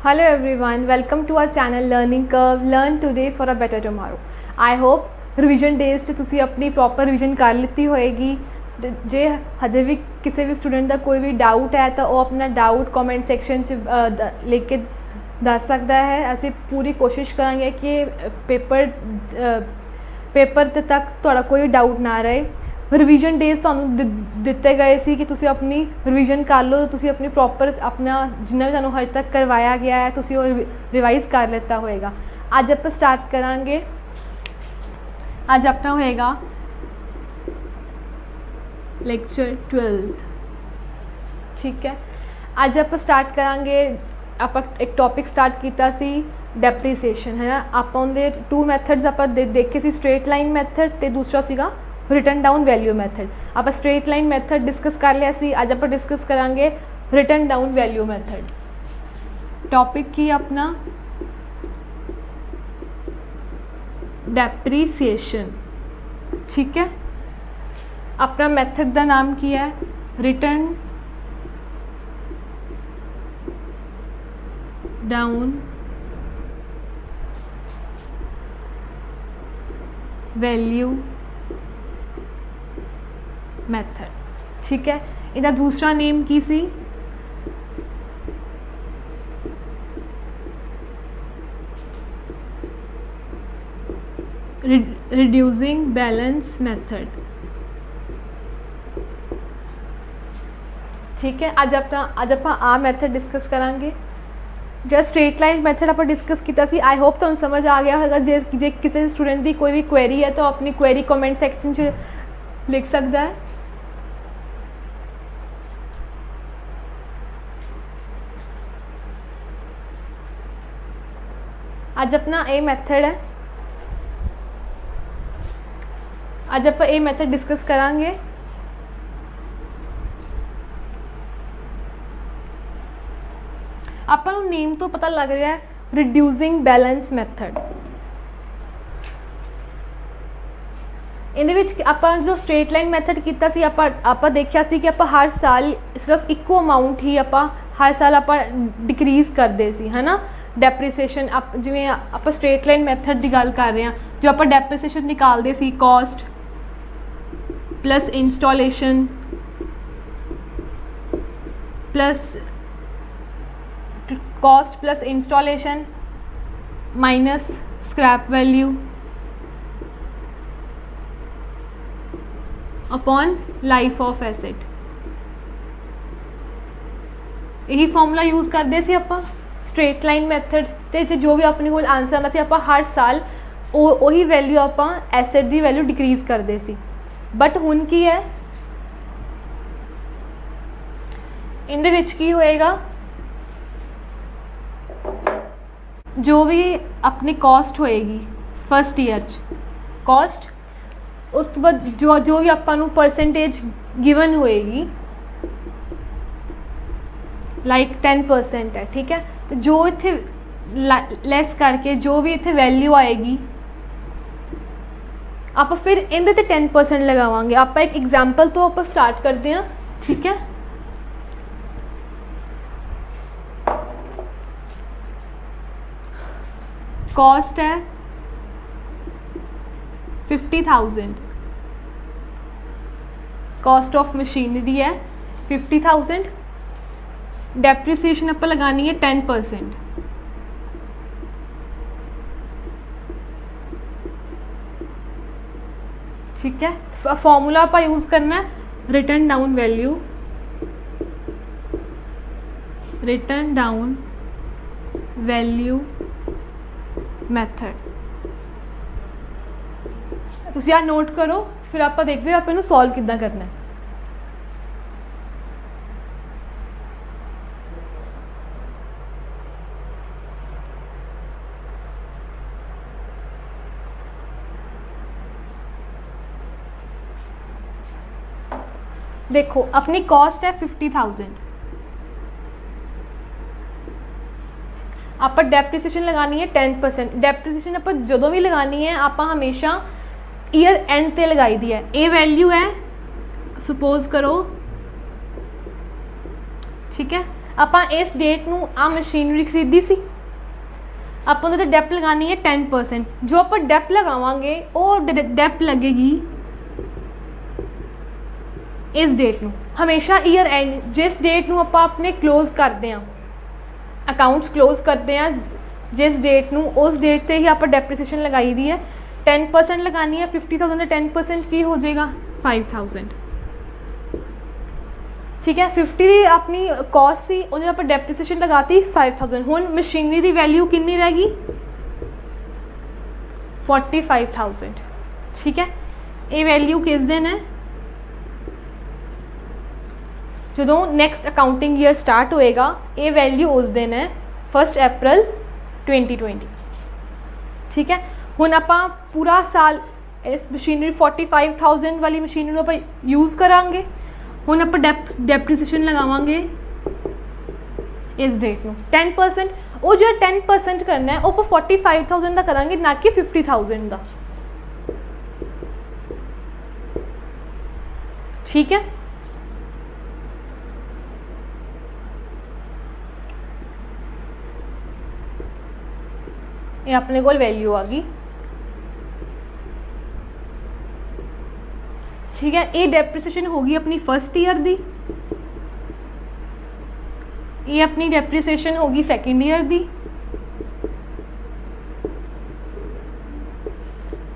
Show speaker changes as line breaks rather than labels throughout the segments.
Hello everyone, welcome to our channel Learning Curve. Learn today for a better tomorrow. I hope revision days ਤੇ ਤੁਸੀਂ ਆਪਣੀ proper revision ਕਰ ਲਿੱਤੀ ਹੋਏਗੀ। ਜੇ ਹਜੇ ਵੀ ਕਿਸੇ ਵੀ ਸਟੂਡੈਂਟ ਦਾ ਕੋਈ ਵੀ ਡਾਊਟ ਹੈ ਤਾਂ ਉਹ ਆਪਣਾ ਡਾਊਟ ਕਮੈਂਟ ਸੈਕਸ਼ਨ 'ਚ ਲਿਖ ਕੇ ਦੱਸ ਸਕਦਾ ਹੈ। ਅਸੀਂ ਪੂਰੀ ਕੋਸ਼ਿਸ਼ ਕਰਾਂਗੇ ਕਿ ਪੇਪਰ ਤੇ ਤੱਕ ਤੁਹਾਡਾ ਕੋਈ ਡਾਊਟ ਨਾ ਰਹੇ। ਰਿਵੀਜ਼ਨ ਡੇਜ਼ ਤੁਹਾਨੂੰ ਦਿੱਤੇ ਗਏ ਸੀ ਕਿ ਤੁਸੀਂ ਆਪਣੀ ਰਿਵੀਜ਼ਨ ਕਰ ਲਓ, ਤੁਸੀਂ ਆਪਣੀ ਪ੍ਰੋਪਰ ਆਪਣਾ ਜਿੰਨਾ ਵੀ ਤੁਹਾਨੂੰ ਹਜੇ ਤੱਕ ਕਰਵਾਇਆ ਗਿਆ ਹੈ ਤੁਸੀਂ ਉਹ ਰਿਵਾਈਜ਼ ਕਰ ਲਿੱਤਾ ਹੋਏਗਾ। ਅੱਜ ਆਪਾਂ ਸਟਾਰਟ ਕਰਾਂਗੇ। ਅੱਜ ਆਪਣਾ ਹੋਏਗਾ ਲੈਕਚਰ 12th। ਠੀਕ ਹੈ, ਅੱਜ ਆਪਾਂ ਸਟਾਰਟ ਕਰਾਂਗੇ। ਆਪਾਂ ਇੱਕ ਟੌਪਿਕ ਸਟਾਰਟ ਕੀਤਾ ਸੀ ਡੈਪਰੀਸੀਏਸ਼ਨ, ਹੈ ਨਾ। ਆਪਾਂ ਉਹਦੇ 2 ਮੈਥਡਸ ਆਪਾਂ ਦੇਖੇ ਸੀ, ਸਟ੍ਰੇਟ ਲਾਈਨ ਮੈਥਡ ਅਤੇ ਦੂਸਰਾ ਸੀਗਾ ਰਿਟਨ ਡਾਊਨ ਵੈਲਿਊ ਮੈਥਡ। ਆਪਾਂ ਸਟ੍ਰੇਟ ਲਾਈਨ ਮੈਥਡ ਡਿਸਕਸ ਕਰ ਲਿਆ ਸੀ। ਅੱਜ ਆਪਾਂ ਡਿਸਕਸ ਕਰਾਂਗੇ written down value method. Topic ਕੀ ਆਪਣਾ ਡੈਪਰੀਸੀਏਸ਼ਨ। ਠੀਕ ਹੈ, ਆਪਣਾ ਮੈਥਡ ਦਾ ਨਾਮ ਕੀ ਹੈ? Written down value method. ਠੀਕ ਹੈ, ਇਹਦਾ ਦੂਸਰਾ ਨੇਮ ਕੀ ਸੀ? Reducing balance method. ਠੀਕ ਹੈ, ਅੱਜ ਆਪਾਂ ਆ ਮੈਥਡ ਡਿਸਕਸ ਕਰਾਂਗੇ। ਜਿਹੜਾ ਸਟ੍ਰੇਟ ਲਾਈਨ ਮੈਥਡ ਆਪਾਂ ਡਿਸਕਸ ਕੀਤਾ ਸੀ, ਆਈ ਹੋਪ ਤੁਹਾਨੂੰ ਸਮਝ ਆ ਗਿਆ ਹੋਵੇਗਾ। ਜੇ ਕਿਸੇ ਸਟੂਡੈਂਟ ਦੀ ਕੋਈ ਵੀ ਕੁਐਰੀ ਹੈ ਤਾਂ ਆਪਣੀ ਕੁਐਰੀ ਕਮੈਂਟ ਸੈਕਸ਼ਨ 'ਚ ਲਿਖ ਸਕਦਾ ਹੈ। ਅੱਜ ਆਪਣਾ ਇਹ ਮੈਥਡ ਹੈ, ਅੱਜ ਆਪਾਂ ਇਹ ਮੈਥਡ ਡਿਸਕਸ ਕਰਾਂਗੇ। ਆਪਾਂ ਨੂੰ ਨੇਮ ਤੋਂ ਪਤਾ ਲੱਗ ਰਿਹਾ ਹੈ ਰਿਡਿਊਸਿੰਗ ਬੈਲੈਂਸ ਮੈਥਡ। ਇਹਦੇ ਵਿੱਚ ਆਪਾਂ ਜੋ ਸਟ੍ਰੇਟ ਲਾਈਨ ਮੈਥਡ ਕੀਤਾ ਸੀ, ਆਪਾਂ ਦੇਖਿਆ ਸੀ ਕਿ ਆਪਾਂ ਹਰ ਸਾਲ ਸਿਰਫ ਇੱਕੋ ਅਮਾਊਂਟ ਹੀ ਆਪਾਂ ਹਰ ਸਾਲ ਆਪਾਂ ਡਿਕਰੀਜ਼ ਕਰਦੇ ਸੀ, ਹੈ ਨਾ। ਡੈਪਰੀਸੀਏਸ਼ਨ ਜਿਵੇਂ ਆਪਾਂ ਸਟ੍ਰੇਟ ਲਾਈਨ ਮੈਥਡ ਦੀ ਗੱਲ ਕਰ ਰਹੇ ਹਾਂ, ਜੋ ਆਪਾਂ ਡੈਪਰੀਸੀਏਸ਼ਨ ਨਿਕਾਲਦੇ ਸੀ cost plus installation minus scrap value upon life of asset. यही फॉर्मूला यूज़ करते सी आपां स्ट्रेट लाइन मैथड ते जो भी अपने कोल आंसर आना सी आपां हर साल वही वैल्यू आपां एसेट दी वैल्यू डिक्रीज़ करते सी। बट हुण की है, इहदे विच की होएगा, जो भी अपनी कॉस्ट होएगी फर्स्ट ईयर च कॉस्ट, उस तो बाद जो भी आपां नूं परसेंटेज गिवन होएगी लाइक 10% है। ठीक है, तो जो इत्थे लैस करके जो भी इत्थे वैल्यू आएगी आप फिर इहदे ते 10% लगावांगे। आप एक एग्जाम्पल तो आप स्टार्ट करते हैं। ठीक है, कॉस्ट है 50,000, कॉस्ट ऑफ मशीनरी है 50,000, डेप्रीसीएशन आप लगानी है 10%। ठीक है, फॉर्मूला आप यूज़ करना है written down value, written down value method. ਤੁਸੀਂ ਆ ਨੋਟ ਕਰੋ, ਫਿਰ ਆਪਾਂ ਦੇਖਦੇ ਹਾਂ ਆਪਾਂ ਇਹਨੂੰ ਸੋਲਵ ਕਿੱਦਾਂ ਕਰਨਾ ਹੈ। ਦੇਖੋ ਆਪਣੀ ਕਾਸਟ ਹੈ 50,000, ਆਪਾਂ ਡੈਪਰੀਸੀਏਸ਼ਨ ਲਗਾਣੀ ਹੈ 10%। ਡੈਪਰੀਸੀਏਸ਼ਨ ਆਪਾਂ ਜਦੋਂ ਵੀ ਲਗਾਣੀ ਹੈ ਆਪਾਂ ਹਮੇਸ਼ਾ ईयर एंड ते लगाई दी है। ये वैल्यू है सपोज करो, ठीक है, ਆਪਾਂ ਇਸ ਡੇਟ ਨੂੰ ਆ ਮਸ਼ੀਨਰੀ ਖਰੀਦੀ ਸੀ, ਆਪਾਂ ਉਹਦੇ 'ਤੇ ਡੈਪ ਲਗਾਉਣੀ ਹੈ 10%। ਜੋ ਆਪਾਂ ਡੈਪ ਲਗਾਵਾਂਗੇ ਉਹ ਡੈਪ ਲੱਗੇਗੀ ਇਸ ਡੇਟ ਨੂੰ। ਹਮੇਸ਼ਾ ਈਅਰ ਐਂਡ ਜਿਸ ਡੇਟ ਨੂੰ ਆਪਾਂ ਆਪਣੇ ਕਲੋਜ਼ ਕਰਦੇ ਹਾਂ, ਅਕਾਊਂਟਸ ਕਲੋਜ਼ ਕਰਦੇ ਹਾਂ, ਜਿਸ ਡੇਟ ਨੂੰ ਉਸ ਡੇਟ 'ਤੇ ਹੀ ਆਪਾਂ ਡੈਪਰੀਸੀਏਸ਼ਨ ਲਗਾਈ ਦੀ ਹੈ। 10% ਲਗਾਉਣੀ ਹੈ 50,000 ਦਾ 10% ਕੀ ਹੋ ਜਾਏਗਾ 5,000। ठीक है, 50 ਦੀ ਆਪਣੀ ਕॉस्ट ਸੀ, ਉਹਦੇ ਆਪਾਂ ਡੈਪਰੀਸੀਏਸ਼ਨ ਲਗਾਤੀ 5,000। ਹੁਣ ਮਸ਼ੀਨਰੀ ਦੀ ਵੈਲਿਊ ਕਿੰਨੀ ਰਹਿ ਗਈ 45,000। ठीक है, ਇਹ ਵੈਲਿਊ ਕਿਸ ਦਿਨ ਹੈ ਜਦੋਂ ਨੈਕਸਟ ਅਕਾਊਂਟਿੰਗ ਈਅਰ ਸਟਾਰਟ ਹੋਏਗਾ। ਇਹ ਵੈਲਿਊ ਉਸ ਦਿਨ ਹੈ 1 ਅਪ੍ਰੈਲ 2020। ठीक है, ਹੁਣ ਆਪਾਂ ਪੂਰਾ ਸਾਲ ਇਸ ਮਸ਼ੀਨਰੀ 45,000 ਵਾਲੀ ਮਸ਼ੀਨਰੀ ਨੂੰ ਆਪਾਂ ਯੂਜ਼ ਕਰਾਂਗੇ। ਹੁਣ ਆਪਾਂ ਡੈਪਰੀਸੀਏਸ਼ਨ ਲਗਾਵਾਂਗੇ ਇਸ ਡੇਟ ਨੂੰ 10%। ਉਹ ਜਿਹੜਾ 10% ਕਰਨਾ ਹੈ ਉਹ ਆਪਾਂ 45,000 ਦਾ ਕਰਾਂਗੇ, ਨਾ ਕਿ 50,000 ਦਾ। ਠੀਕ ਹੈ, ਇਹ ਆਪਣੇ ਕੋਲ ਵੈਲਿਊ ਆ ਗਈ। ठीक है, ये डेप्रीसीएशन होगी अपनी फर्स्ट ईयर दी, ये अपनी डेप्रीसीएशन होगी सैकेंड ईयर दी।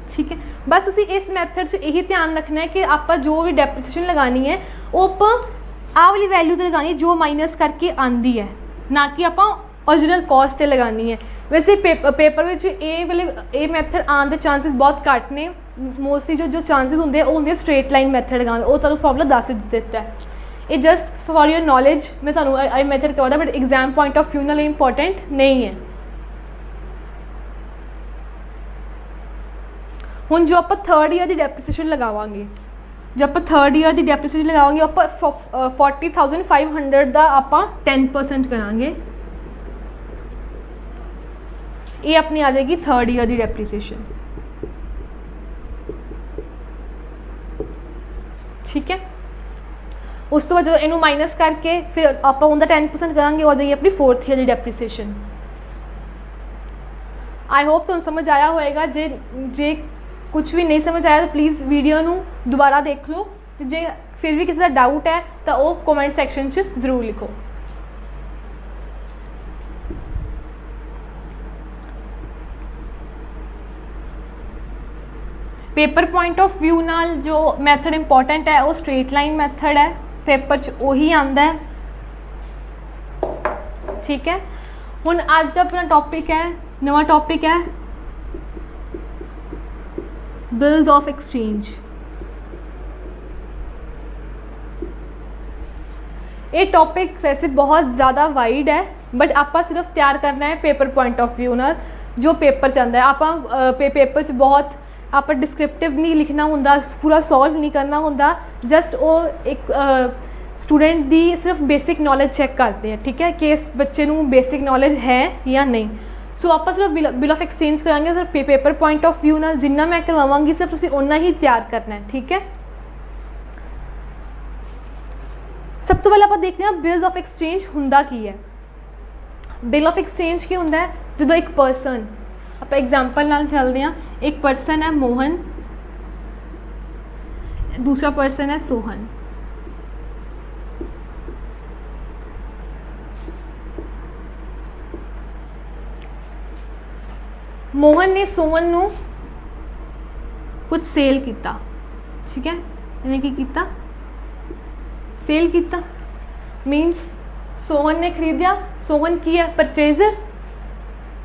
ठीक है, बस उसी इस मैथड से यही ध्यान रखना है कि आप जो भी डेप्रीसीएशन लगानी है वो आप आ वाली वैल्यू तो लगानी है जो माइनस करके आती है, ना कि आप ओरिजिनल कॉस्ट से लगानी है। वैसे पेपर में ये वाले ये मैथड आने के चांसिस बहुत घट ने। मोस्टली जो चांसिस होंगे वो होंगे स्ट्रेट लाइन मैथड लगाने, वो तुहानू फॉर्मूला दस दिता है। ये जस्ट फॉर योर नॉलेज मैं तुहानू आई मैथड करवादा, but exam point of view नाल इंपॉर्टेंट नहीं है। हुण जो आप थर्ड ईयर की डेप्रीसीएशन लगावांगे, जो आप थर्ड ईयर की डेप्रीसीएशन लगावांगे आप 40,500 का आप 10% करांगे। ये अपनी आ जाएगी थर्ड ईयर की डेप्रीसीएशन। ठीक है, उस तो बाद जो इनू माइनस करके फिर आप उनका 10% करांगे, हो जाएगी अपनी फोर्थ ईयर की डेप्रीसीएशन। आई होप तुहानू समझ आया होएगा। जे कुछ भी नहीं समझ आया तो प्लीज़ वीडियो नू दोबारा देख लो, जे फिर भी किसी का डाउट है तो वो कमेंट सैक्शन च जरूर लिखो। पेपर पॉइंट ऑफ व्यू नाल जो मैथड इंपॉर्टेंट है वो स्ट्रेट लाइन मैथड है, पेपर च उही आंदा है। ठीक है, हुण अज दा अपना टॉपिक है, नवा टॉपिक है बिल्स ऑफ एक्सचेंज। ये टॉपिक वैसे बहुत ज़्यादा वाइड है, बट आप सिर्फ तैयार करना है पेपर पॉइंट ऑफ व्यू नाल जो पेपर चाहता है। आप पेपर च बहुत आप डिस्क्रिप्टिव नहीं लिखना होंदा, पूरा सॉल्व नहीं करना होंदा, जस्ट वो एक स्टूडेंट दी सिर्फ बेसिक नॉलेज चेक करते हैं। ठीक है, कि इस बच्चे नू बेसिक नॉलेज है या नहीं। सो आप सिर्फ बिल ऑफ एक्सचेंज करांगे, सिर्फ पेपर पॉइंट ऑफ व्यू नाल जिन्ना मैं करवावांगी सिर्फ उसी उन्ना ही तैयार करना है। ठीक है, सब तो पहले आप देखते हैं बिल्स ऑफ एक्सचेंज हुंदा की है। बिल ऑफ एक्सचेंज की हुंदा है जो एक परसन, आप एग्जाम्पल नाल चलते हैं, एक परसन है मोहन, दूसरा परसन है सोहन। मोहन ने सोहन नू कुछ सेल किया। ठीक है, इन्हें की किया सेल किया, मीनस सोहन ने खरीदिया, सोहन की है परचेजर।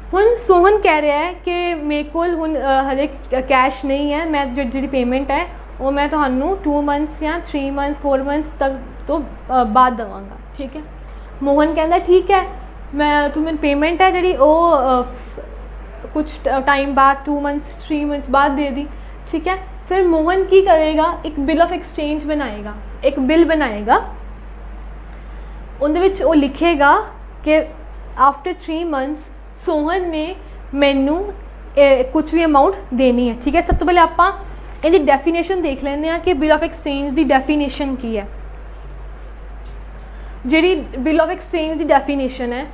हुण सोहन कह रहा है कि मेरे को हुण हजे कैश नहीं है, मैं जी पेमेंट है वो मैं तुहानू 2 मंथ्स या 3 मंथ्स 4 मंथ्स तक तो बाद देवांगा। ठीक है, मोहन कहता ठीक है, मैं तू मैंने पेमेंट है जी वो कुछ टाइम बाद 2 मंथ्स 3 मंथ्स बाद दे दी। ठीक है, फिर मोहन की करेगा, एक बिल ऑफ एक्सचेंज बनाएगा, एक बिल बनाएगा, उनदे विच वो लिखेगा कि आफ्टर 3 मंथ्स सोहन ने मैनू कुछ भी अमाउंट देनी है। ठीक है, सब तो पहले आप इहदी डेफिनेशन देख लेने कि बिल ऑफ एक्सचेंज की डेफिनेशन की है। ਜਿਹੜੀ बिल ऑफ एक्सचेंज की डेफिनेशन है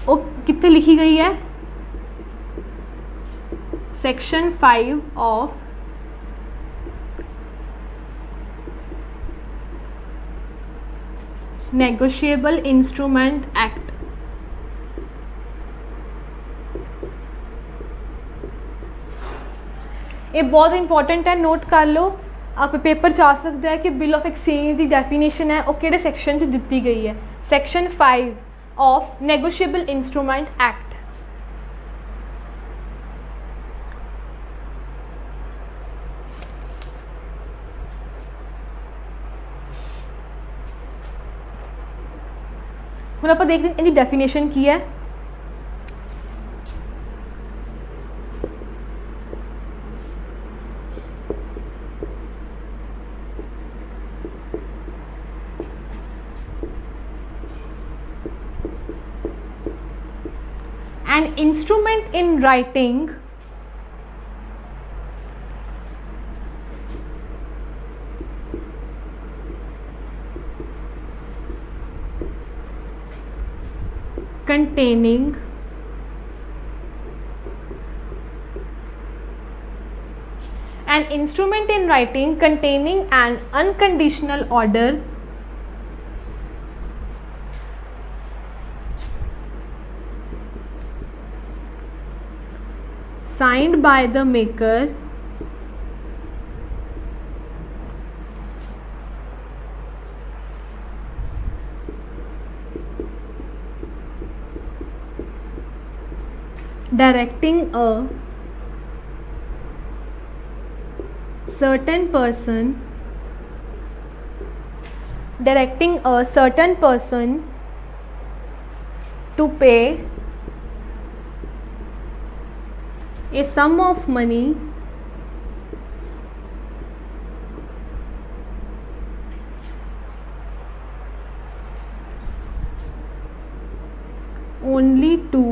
वो कितने लिखी गई है section 5 of negotiable instrument act. ये बहुत इंपॉर्टेंट है, नोट कर लो, आप पेपर च आ सकता है कि बिल ऑफ एक्सचेंज की डेफिनेशन है वो किहड़े सैक्शन च दिती गई है, section 5 of negotiable instrument act. हुण आपां देखते हैं इनकी डेफिनेशन की है। An instrument in writing containing an instrument in writing containing an unconditional order signed by the maker directing a certain person to pay a sum of money only to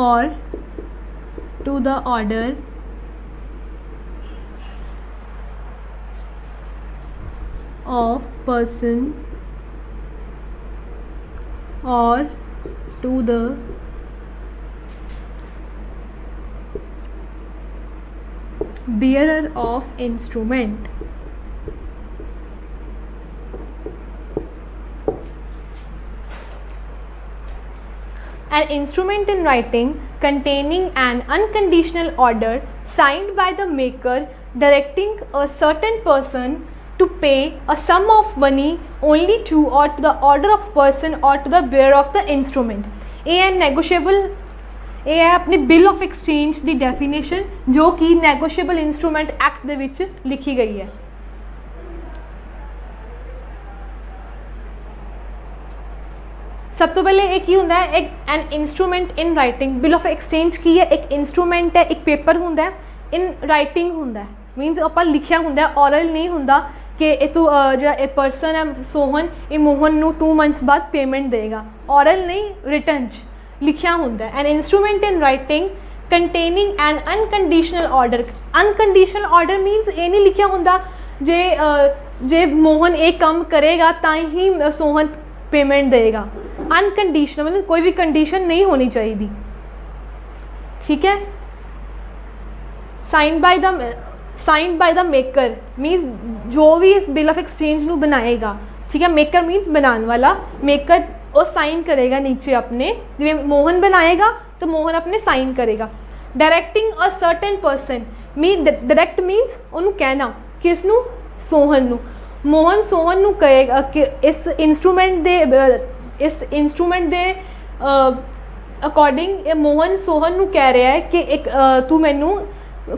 or to the order of person or to the bearer of instrument। An instrument in writing containing an unconditional order signed by the maker directing a certain person to pay a sum of money only to or to the order of person or to the bearer of the instrument। ये है negotiable, ये है अपनी bill of exchange की definition जो कि नैगोशिएबल instrument act they विच लिखी गई है। सब तो पहले एक ही होंदा है एक an instrument in writing. Bill of exchange की है, एक इंस्ट्रूमेंट है, एक पेपर होंदा है, इन राइटिंग होंदा है, मीनस आपां लिखिया होंदा है, ऑरल नहीं होंदा कि ये तो जो पर्सन है सोहन ये मोहन नू 2 मंथ्स बाद पेमेंट देगा, ऑरल नहीं रिटन च लिखिया होंदा है। An instrument in writing containing N unconditional order. Unconditional order मीनस ये नहीं लिखिया होंदा जे मोहन एक काम करेगा तां ही सोहन पेमेंट देगा। अनकंडीशनल मतलब कोई भी कंडीशन नहीं होनी चाहिए, ठीक है। Sign by the maker means जो भी इस बिल ऑफ एक्सचेंज नू बनाएगा, ठीक है। मेकर मीनस बनाने वाला, मेकर वो साइन करेगा नीचे अपने, जिवें मोहन बनाएगा तो मोहन अपने साइन करेगा। Directing a certain person mean direct मीनस उन्होंने कहना किस नू सोहन नू, मोहन सोहन नू कहेगा कि इस इंस्ट्रूमेंट दे अकॉर्डिंग मोहन सोहन नू कह रहा है कि एक तू मैनू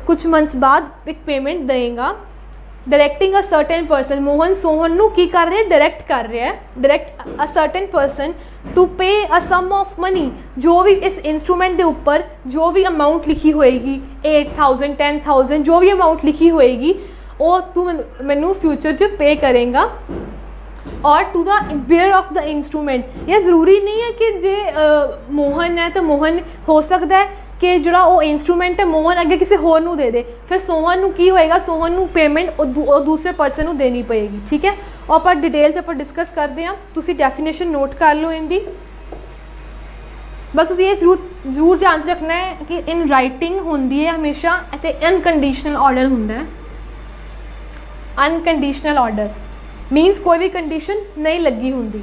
कुछ मंथ्स बाद एक पेमेंट देगा। Directing a certain person, Mohan Sohan नू की कर रहा है, डायरेक्ट कर रहा है, direct a certain person to pay a some of money, जो भी इस इंस्ट्रूमेंट के ऊपर जो भी अमाउंट लिखी होएगी 8000 10,000 जो भी अमाउंट लिखी होएगी वो तू मैनू फ्यूचर च पे करेगा। और to the bearer of the instrument, यह ज़रूरी नहीं है कि जे मोहन है तो मोहन हो सकता है कि जोड़ा वो इंस्ट्रूमेंट है मोहन अगे किसी होर नू दे दे, फिर सोहन नू की होएगा, सोहन नू पेमेंट दूसरे परसन नू देनी पएगी। ठीक है, और आप डिटेल से आप डिस्कस करते हैं, तुसी डेफिनेशन नोट कर लो इनकी। बस तुसी ये जरूर ध्यान रखना है कि इन राइटिंग होंदी है हमेशा ते अनकंडीशनल ऑर्डर होंदा है। अनकंडीशनल ऑर्डर मीनस कोई भी कंडीशन नहीं लगी होंदी।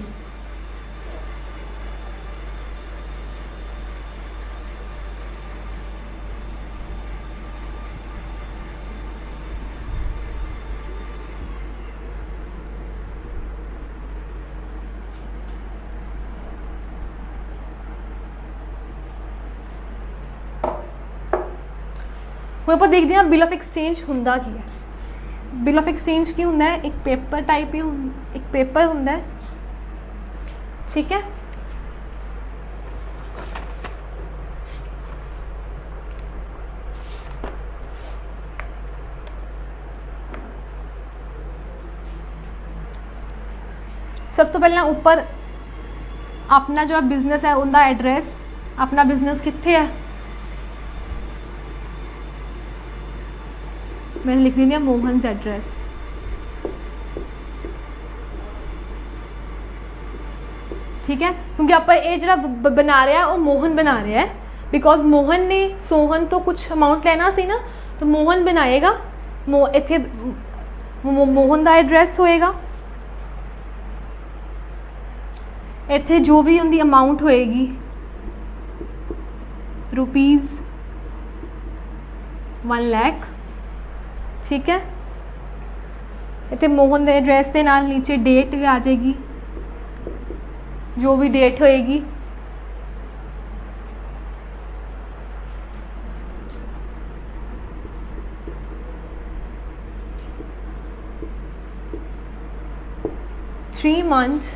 ਹੁਣ ਆਪਾਂ ਦੇਖਦੇ ਹਾਂ ਬਿਲ ਆਫ ਐਕਸਚੇਂਜ ਹੁੰਦਾ ਕੀ ਹੈ। ਬਿਲ ਆਫ ਐਕਸਚੇਂਜ ਕੀ ਹੁੰਦਾ ਹੈ, ਇੱਕ ਪੇਪਰ ਟਾਈਪ ਹੀ ਇੱਕ ਪੇਪਰ ਹੁੰਦਾ ਹੈ। ਠੀਕ ਹੈ, सब तो पहला ऊपर अपना जो बिजनेस है उनका एड्रैस, अपना बिजनेस कित्थे है, मैंने लिख दी मोहन एड्रैस। ठीक है, क्योंकि आप ये जो बना रहा है वो मोहन बना रहा है, बिकॉज मोहन ने सोहन तो कुछ अमाउंट लेना सी ना, तो मोहन बनाएगा, इत्थे मोहन का एड्रैस होएगा, इत्थे जो भी उनकी अमाउंट होएगी ₹1 लाख। ठीक है, इत्थे मोहन के एड्रैस के नाल नीचे डेट भी आ जाएगी, जो भी डेट होएगी। Three months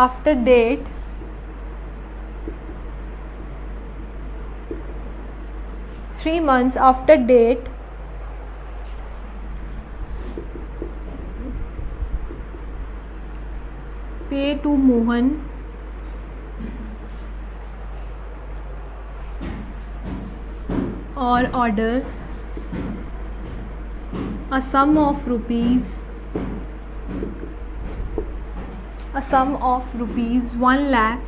after date, pay to Mohan or order a sum of rupees 1 lakh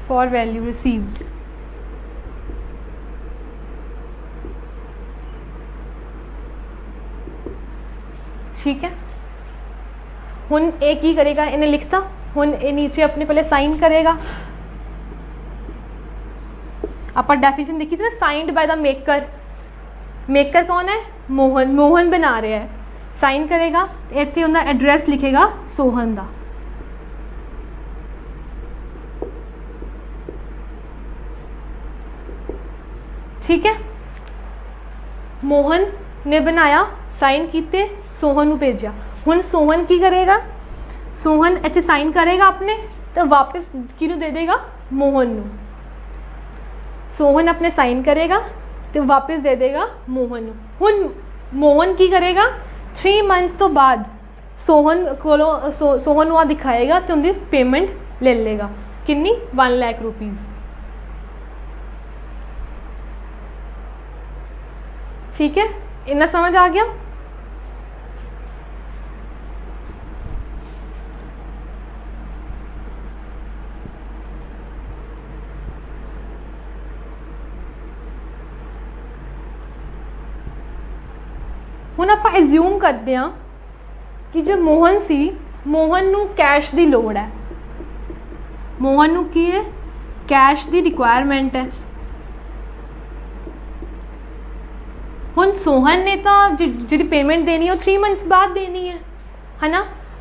for value received। ठीक है, हुन ये की करेगा, इन्हें लिखता, हुन ये नीचे अपने पहले साइन करेगा। आप डेफिनेशन देखी ना, signed by the maker. Maker कौन है, मोहन, मोहन बना रहा है, साइन करेगा, इत्थे उनका एड्रैस लिखेगा सोहन का। ठीक है, मोहन ने बनाया, साइन किते, सोहन को भेजा। हुन सोहन की करेगा, सोहन इत्थे साइन करेगा अपने, तो वापस किनू दे देगा, मोहन नू। सोहन अपने साइन करेगा तो वापस दे देगा मोहन नू। हुन मोहन की करेगा, 3 months तो बाद सोहन को सोहन आ दिखाएगा तो उनकी पेमेंट ले लेगा, कितनी, 1 लाख रुपीज़। ठीक है, इतना समझ आ गया। हुण आपां एज्यूम करते हैं कि जो मोहन सी, मोहन नू कैश की लोड़ है, मोहन नू की है, कैश की रिक्वायरमेंट है। हुण सोहन ने तो जी पेमेंट देनी है वो 3 months बाद देनी है ना,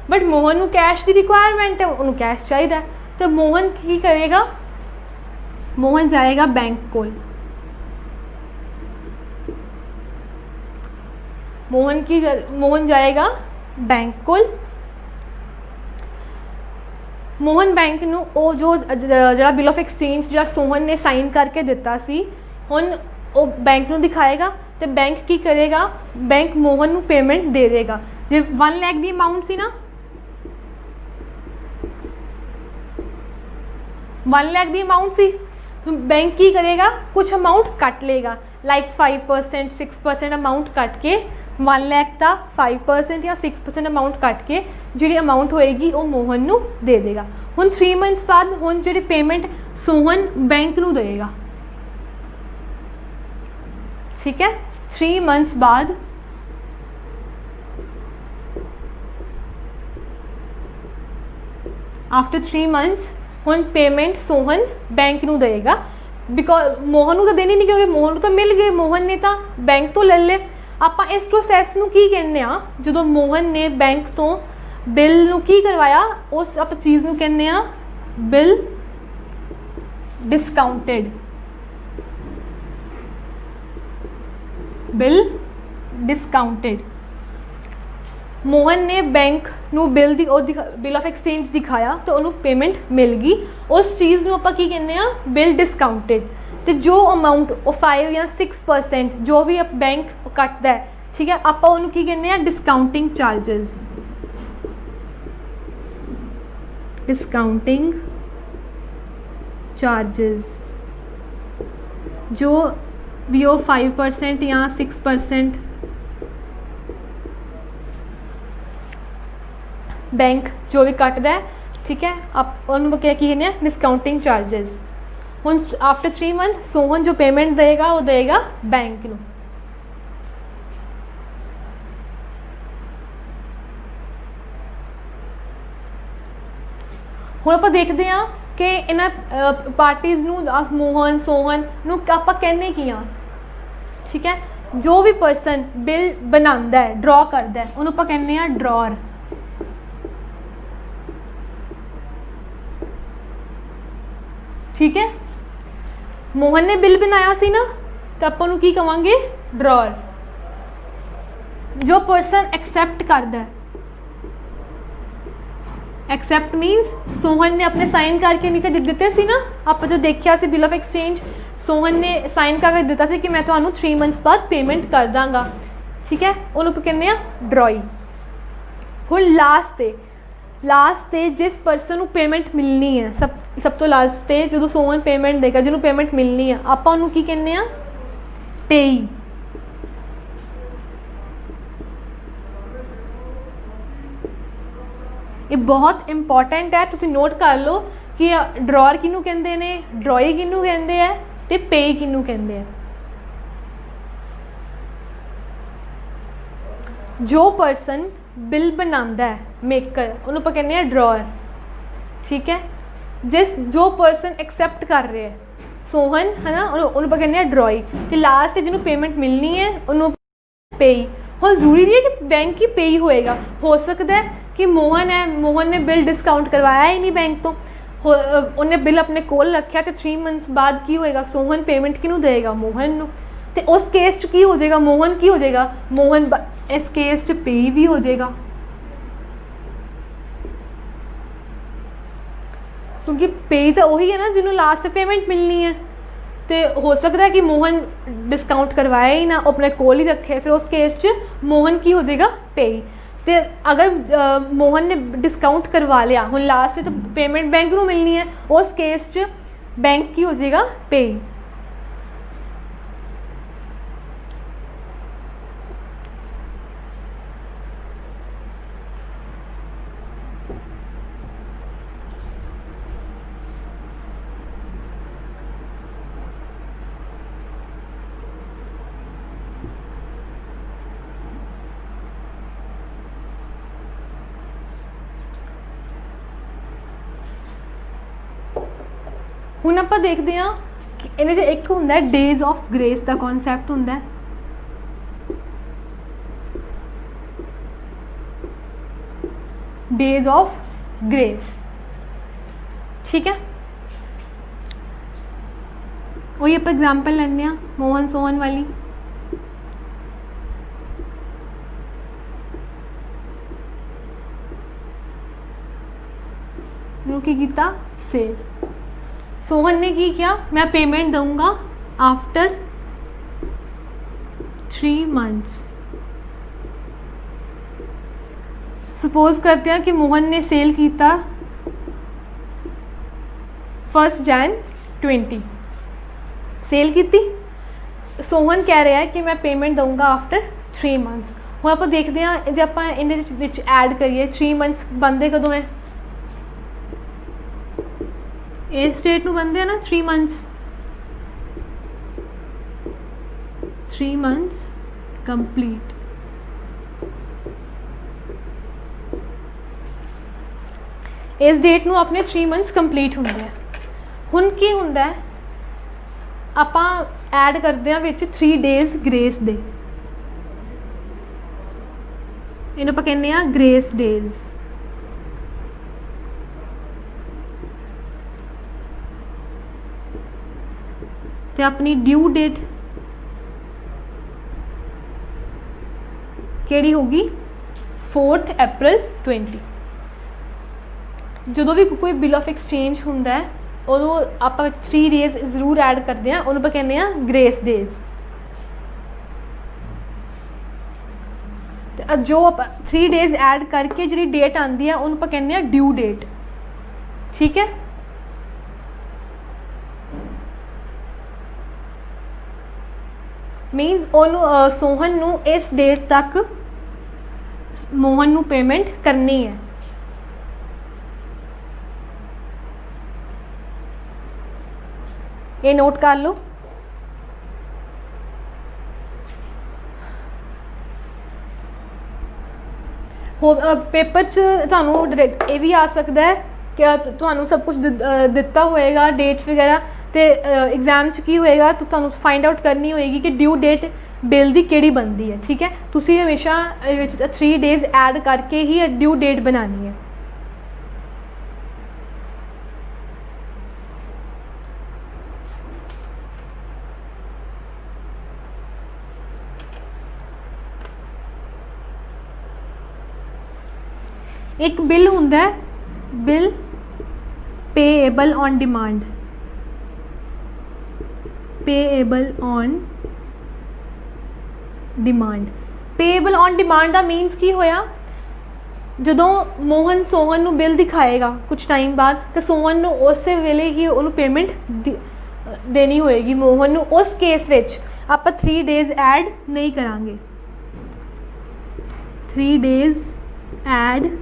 बट मोहन नू कैश की रिक्वायरमेंट है, उन्होंने कैश चाहिए, तो मोहन की करेगा, मोहन जाएगा बैंक को, मोहन जाएगा बैंक को। मोहन बैंक नू ओ जो जरा बिल ऑफ एक्सचेंज जो सोहन ने साइन करके दिता सी, हुण वो बैंक नू दिखाएगा, तो बैंक की करेगा, बैंक मोहन नू पेमेंट दे देगा। जे 1 लाख की अमाउंट सी ना, 1 लाख की अमाउंट सी, बैंक की करेगा कुछ अमाउंट कट लेगा, लाइक 5% 6% अमाउंट कट के 1 लाख का 5% या 6% अमाउंट कट के जी अमाउंट होएगी वो मोहन नू दे देगा। हुण 3 मंथ्स बाद हुण जी पेमेंट सोहन बैंक नू देगा, ठीक है। 3 मंथ्स बाद आफ्टर 3 मंथ्स हुण पेमेंट सोहन बैंक नू देगा, बिकॉज मोहन नू तो देनी नहीं, क्योंकि मोहन नू तो मिल गए, मोहन ने तो बैंक तो ले ले। आप इस प्रोसैस नू की कहने आ, जो मोहन ने बैंक तो बिल नू की करवाया उस आप चीज़ नू कहने आ bill discounted, bill discounted. Mohan ने बैंक नू बिल दी बिल ऑफ एक्सचेंज दिखाया तो उन्होंने पेमेंट मिल गई, उस चीज़ नू आपां की कहने आ बिल डिस्काउंटेड। तो जो अमाउंट वो 5 या 6% जो भी बैंक कटदा है, ठीक है, आपां उन्होंने की कहने आ डिस्काउंटिंग चार्जेस, डिस्काउंटिंग चार्जेस। जो भी वो 5% या 6% बैंक जो भी कटदा है, ठीक है, आप उन्होंने क्या की है डिस्काउंटिंग चार्जेस। हुण आफ्टर 3 मंथ सोहन जो पेमेंट देगा वो देगा बैंक नू। हुण आपां देखते हैं कि इन्हां पार्टीज़ नू मोहन सोहन नू आपां कहने की हाँ, ठीक है। जो भी परसन बिल बनांदा है ड्रॉ करदा है उन्होंने आपां कहने आ ड्रॉर, ठीक है। मोहन ने बिल बनाया सी ना तो अपन की कवांगे ड्रॉर। जो परसन एक्सेप्ट करता है, एक्सेप्ट मीनस सोहन ने अपने साइन करके नीचे लिख दिते सी ना, आप जो देखिया सी बिल ऑफ एक्सचेंज सोहन ने साइन करके दिता सी कि मैं तुहानू 3 मंथ्स बाद पेमेंट कर दांगा, ठीक है, उन्होंने कहने आ ड्रॉई। हुण लास्ट ते जिस परसन को पेमेंट मिलनी है, सब तो लास्ट ते जो सोहन पेमेंट देगा जिन्होंने पेमेंट मिलनी है, आप उन्होंने की कहने आ पेई। ये बहुत इंपॉर्टेंट है, तुसीं नोट कर लो कि ड्रॉर किनू कहंदे ने, ड्रॉई किनू कहंदे है ते पेई किनू कहंदे है। जो परसन बिल बनांदा है मेकर उन्होंने आपां कहने आ ड्रॉर, ठीक है। जो परसन एक्सेप्ट कर रहे हैं सोहन है ना, उन्होंने आपां कहने आ ड्रॉई। तो लास्ट जिन्होंने पेमेंट मिलनी है उन्होंने पेई। हाँ जरूरी नहीं है कि बैंक ही पेई होएगा, हो सकता है कि मोहन है, मोहन ने बिल डिस्काउंट करवाया ही नहीं बैंक तो, उन्हें बिल अपने कोल रखा तो 3 मंथ्स बाद की होएगा सोहन पेमेंट किनू देगा मोहन नू, तो उस केस की हो जाएगा मोहन की हो जाएगा मोहन इस केस पेई भी हो जाएगा, क्योंकि पेई तो वही है ना जिन्होंने लास्ट पेमेंट मिलनी है। तो हो सकता है कि मोहन डिस्काउंट करवाया ही ना, अपने कोल ही रखे, फिर उस केस मोहन की हो जाएगा पेई। तो अगर मोहन ने डिस्काउंट करवा लिया हुण लास्ट से तो पेमेंट बैंक को मिलनी है, उस केस बैंक की हो जाएगा पेई। हुण आपां देखते हैं कि इन्हें जो एक हुंदा है डेज ऑफ ग्रेस का कॉन्सैप्ट हुंदा है, डेज ऑफ ग्रेस, ठीक है। वही आप एग्जाम्पल लेने मोहन सोहन वाली। की किया सेल, सोहन ने की किया मैं पेमेंट दूंगा आफ्टर 3 मंथ्स, सपोज करते हैं कि मोहन ने सेल किया 1 Jan 20, सेल की, सोहन कह रहा है कि मैं पेमेंट दूंगा आफ्टर 3 months। ਹੁਣ ਆਪਾਂ ਦੇਖਦੇ ਹਾਂ ਜੇ ਆਪਾਂ ਇਹਦੇ ਵਿੱਚ ਐਡ ਕਰੀਏ 3 months ਬਣਦੇ ਕਦੋਂ ਹੈ, ਇਸ ਡੇਟ ਨੂੰ ਬਣਦੇ ਆ ਨਾ 3 months, 3 months ਕੰਪਲੀਟ। ਇਸ ਡੇਟ ਨੂੰ ਆਪਣੇ 3 months ਕੰਪਲੀਟ ਹੁੰਦੇ ਆ। ਹੁਣ ਕੀ ਹੁੰਦਾ ਹੈ, ਆਪਾਂ ਐਡ ਕਰਦੇ ਹਾਂ ਵਿੱਚ 3 days ਗ੍ਰੇਸ ਦੇ, ਇਹਨੂੰ ਆਪਾਂ ਕਹਿੰਦੇ ਆ ਗ੍ਰੇਸ ਡੇਜ਼। ਤੇ ਆਪਣੀ ਡਿਊ ਡੇਟ ਕਿਹੜੀ ਹੋਗੀ 4 April 20। ਜਦੋਂ ਵੀ ਕੋਈ ਬਿਲ ਆਫ ਐਕਸਚੇਂਜ ਹੁੰਦਾ ਹੈ ਉਦੋਂ ਆਪਾਂ ਵਿੱਚ 3 days ਜ਼ਰੂਰ ਐਡ ਕਰਦੇ ਹਾਂ, ਉਹਨੂੰ ਆਪਾਂ ਕਹਿੰਦੇ ਆ ਗ੍ਰੇਸ ਡੇਜ਼। ਤੇ ਜੋ ਆਪਾਂ 3 days ਐਡ ਕਰਕੇ ਜਿਹੜੀ ਡੇਟ ਆਉਂਦੀ ਹੈ ਉਹਨੂੰ ਆਪਾਂ ਕਹਿੰਦੇ ਆ ਡਿਊ ਡੇਟ। ਠੀਕ ਹੈ, ਮੀਨਸ ਉਹਨੂੰ ਸੋਹਨ ਨੂੰ ਇਸ ਡੇਟ ਤੱਕ ਮੋਹਨ ਨੂੰ ਪੇਮੈਂਟ ਕਰਨੀ ਹੈ। ਇਹ ਨੋਟ ਕਰ ਲਓ। ਹੋ ਪੇਪਰ 'ਚ ਤੁਹਾਨੂੰ ਡਾਇਰੈਕਟ ਇਹ ਵੀ ਆ ਸਕਦਾ ਹੈ ਕਿ ਤੁਹਾਨੂੰ ਸਭ ਕੁਝ ਦਿੱਤਾ ਹੋਏਗਾ ਡੇਟਸ ਵਗੈਰਾ, ਅਤੇ ਐਗਜ਼ਾਮ 'ਚ ਕੀ ਹੋਏਗਾ ਤਾਂ ਤੁਹਾਨੂੰ ਫਾਈਂਡ ਆਊਟ ਕਰਨੀ ਹੋਏਗੀ ਕਿ ਡਿਊ ਡੇਟ ਬਿੱਲ ਦੀ ਕਿਹੜੀ ਬਣਦੀ ਹੈ। ਠੀਕ ਹੈ, ਤੁਸੀਂ ਹਮੇਸ਼ਾ ਵਿੱਚ 3 days ਐਡ ਕਰਕੇ ਹੀ ਡਿਊ ਡੇਟ ਬਣਾਉਣੀ ਹੈ। एक बिल ਹੁੰਦਾ ਹੈ bill payable on demand, payable on demand. Payable on demand ਦਾ ਮੀਨਸ ਕੀ ਹੋਇਆ, ਜਦੋਂ ਮੋਹਨ ਸੋਹਨ ਨੂੰ ਬਿੱਲ ਦਿਖਾਏਗਾ ਕੁਝ ਟਾਈਮ ਬਾਅਦ ਤਾਂ ਸੋਹਨ ਨੂੰ ਉਸੇ ਵੇਲੇ ਹੀ ਉਹਨੂੰ ਪੇਮੈਂਟ ਦੇਣੀ ਹੋਏਗੀ ਮੋਹਨ ਨੂੰ। ਉਸ ਕੇਸ ਵਿੱਚ ਆਪਾਂ 3 days ਐਡ ਨਹੀਂ ਕਰਾਂਗੇ, 3 days ਐਡ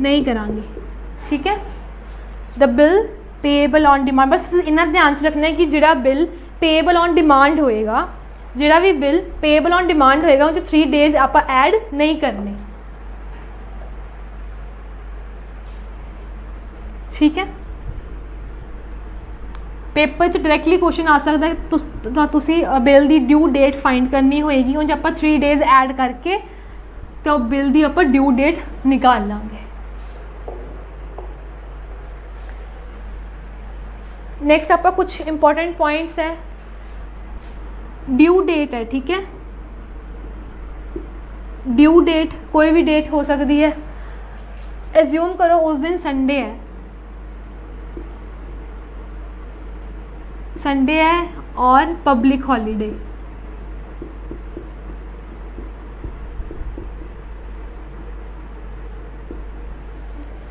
नहीं करांगे। ठीक है, the bill payable on demand, बस इन्ना ध्यान च रखना है कि जिहड़ा बिल पेएबल ऑन डिमांड होएगा, जिहड़ा भी बिल पेएबल ऑन डिमांड होएगा उस 3 days आपां ऐड नहीं करने। ठीक है, पेपर च डायरैक्टली क्वेश्चन आ सकता है, तुसीं बिल दी ड्यू डेट फाइंड करनी होएगी, उंज आपां 3 days ऐड करके तो बिल दी आपां ड्यू डेट निकाल लांगे। नेक्स्ट आपका कुछ इंपॉर्टेंट पॉइंट्स है, ड्यू डेट है। ठीक है, ड्यू डेट कोई भी डेट हो सकती है। एज्यूम करो उस दिन संडे है, संडे है और पब्लिक हॉलीडे,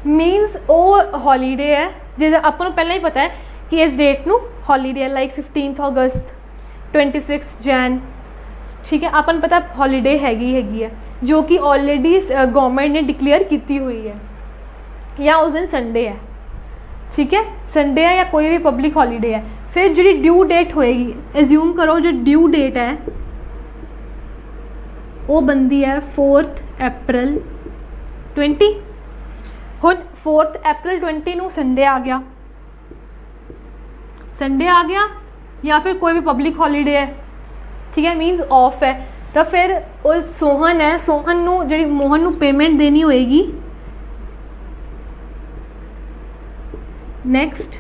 मीनस वो हॉलीडे है जिसे अपन पहले ही पता है कि इस डेट नू हॉलीडे है, लाइक 15 अगस्त 26 जैन। ठीक है, अपन पता हॉलीडे हैगी है जो कि ऑलरेडी गवर्नमेंट ने डिक्लेयर की हुई है, या उस दिन संडे है। ठीक है, संडे है या कोई भी पब्लिक हॉलीडे है। फिर जी ड्यू डेट होएगी, एज्यूम करो जो ड्यू डेट है वो बनती है 4 April 20। हुण 4 April 20 नू संडे आ गया, संडे आ गया या फिर कोई भी पब्लिक हॉलीडे है। ठीक है, मीनस ऑफ है, तो फिर वो सोहन है, सोहन नू जी मोहन नू पेमेंट देनी होएगी नैक्सट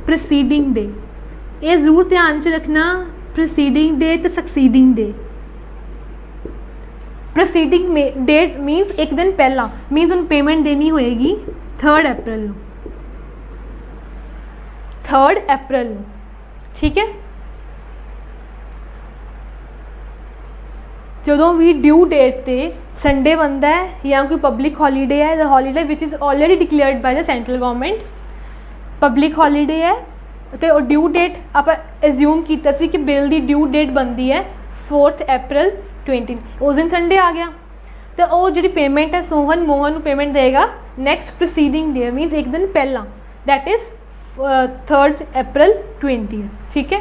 प्रीसीडिंग डे। ये जरूर ध्यान च रखना, प्रीसीडिंग डे तो succeeding day. Preceding date means एक दिन पहला, मीनस उन पेमेंट देनी होएगी 3 April नू, 3 April नू। ठीक है, ਜਦੋਂ ਵੀ ਡਿਊ ਡੇਟ ਤੇ ਸੰਡੇ ਬਣਦਾ ਹੈ ਜਾਂ ਕੋਈ ਪਬਲਿਕ ਹੌਲੀਡੇ ਹੈ, the holiday which is already declared by the central government, public holiday ਹੈ ਅਤੇ ਉਹ ਡਿਊ ਡੇਟ ਆਪਾਂ ਐਜ਼ਿਊਮ ਕੀਤਾ ਸੀ ਕਿ ਬਿੱਲ ਦੀ ਡਿਊ ਡੇਟ ਬਣਦੀ ਹੈ 4 April 20, ਉਸ ਦਿਨ ਸੰਡੇ ਆ ਗਿਆ। तो वो जी पेमेंट है सोहन मोहन को पेमेंट देगा नैक्सट प्रोसीडिंग डे, मीनस एक दिन पहला, दैट इज़ 3 April 20, ठीक है।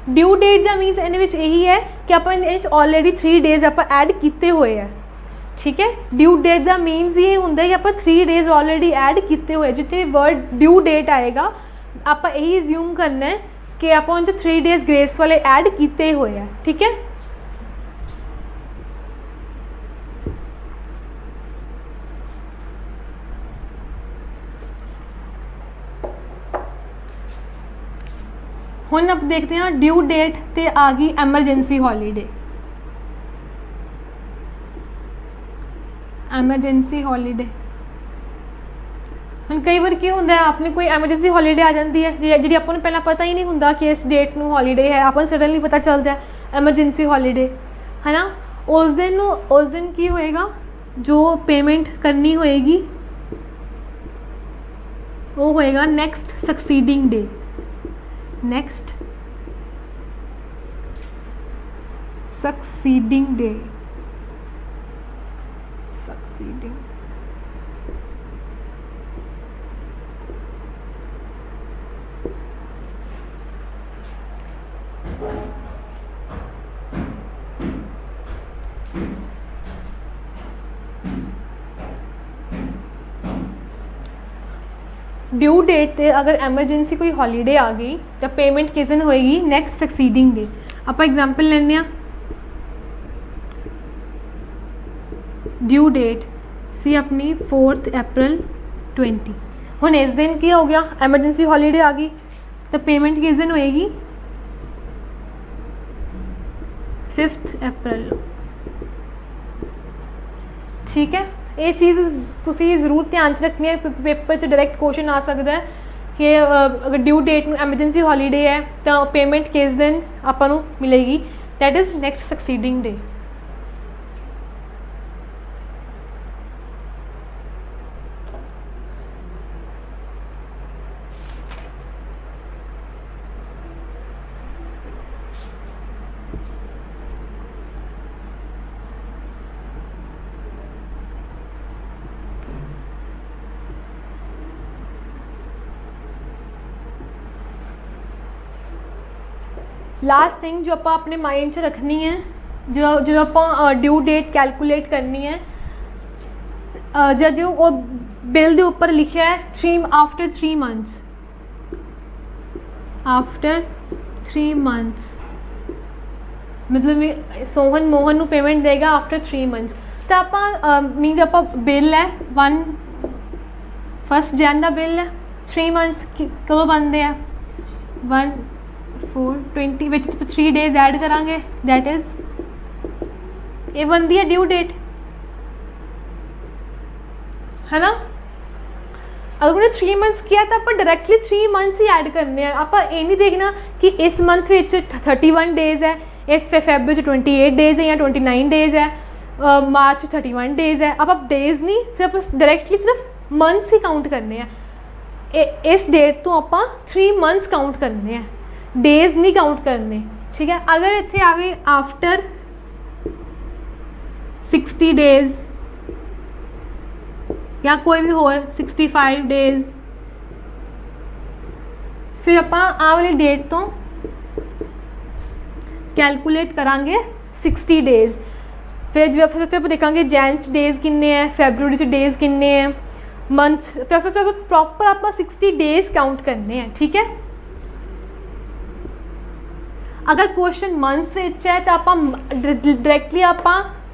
ड्यू डेट का मीनस इन्हें यही है कि आप ऑलरेडी 3 डेज आप ऐड किए हुए हैं, ठीक है। ड्यू डेट का मीनस ये होंगे कि आप 3 डेज ऑलरेडी ऐड किए हुए, जितने भी वर्ड ड्यू डेट आएगा आप यही अज्यूम करना है कि आप 3 डेज ग्रेस वाले ऐड किए हुए हैं, ठीक है। हुण आप देखते हैं ड्यू डेट ते आ गई एमरजेंसी हॉलीडे, एमरजेंसी हॉलीडे। ਹੁਣ कई बार की होंगे अपनी कोई एमरजेंसी हॉलीडे आ जाती है जी आपको पहला पता ही नहीं होंगे कि इस डेट में हॉलीडे है, आपको सडनली पता चलता है एमरजेंसी हॉलीडे है ना। उस दिन की होएगा, जो पेमेंट करनी होएगी वो होएगा next succeeding day, next succeeding day, succeeding due date ते अगर एमरजेंसी कोई हॉलीडे आ गई तो पेमेंट किस दिन होएगी नैक्सट सक्सीडिंग डे। आप एग्जाम्पल लेने ड्यू डेट सी अपनी 4 April 20, हुण इस दिन की हो गया एमरजेंसी हॉलीडे आ गई तो पेमेंट किस दिन होएगी 5 April, ठीक है। ये चीज़ तुसी ज़रूर ध्यान च रखनी है, पेपर च डायरैक्ट क्वेश्चन आ सकता है कि अगर ड्यू डेट में एमरजेंसी हॉलीडे है तो पेमेंट किस दिन आपां नूं मिलेगी, that is next succeeding day. Last thing जो आप अपने माइंड च रखनी है, जो आप ड्यू डेट कैलकुलेट करनी है, जो वो बिल के ऊपर लिखा है आफ्टर 3 months, आफ्टर 3 months मतलब सोहन मोहन को पेमेंट देगा आफ्टर 3 months। तो आप मीनस आप बिल है 1 Jan का बिल है, 3 months कदों बनते हैं 1 4 20 विच 3 days ऐड करांगे, दैट इज़ ये बनती है ड्यू डेट, है ना। अगर उन्हें 3 months किया तो आप डायरैक्टली 3 months ही ऐड करने हैं। आप ये नहीं देखना कि इस मंथ 31 days है, इस फेब 28 days है या 29 days है, मार्च 31 days है। आप डेज नहीं, सिर्फ डायरैक्टली सिर्फ मंथ्स ही काउंट करने हैं। इस डेट तो आप 3 months काउंट करने हैं, डेज नहीं काउंट करने, ठीक है। अगर इतने आवे आफ्टर 60 days या कोई भी होर 65 days, फिर आप आ वाली डेट तो कैलकुलेट करांगे 60 days, फिर आप देखेंगे जैन च डेज किन्ने हैं, फैबरवरी च डेज किन्ने हैं, मंथ, फिर प्रॉपर आप 60 days काउंट करने हैं, ठीक है। अगर क्वेश्चन मंथ्स है तो आप डायरैक्टली आप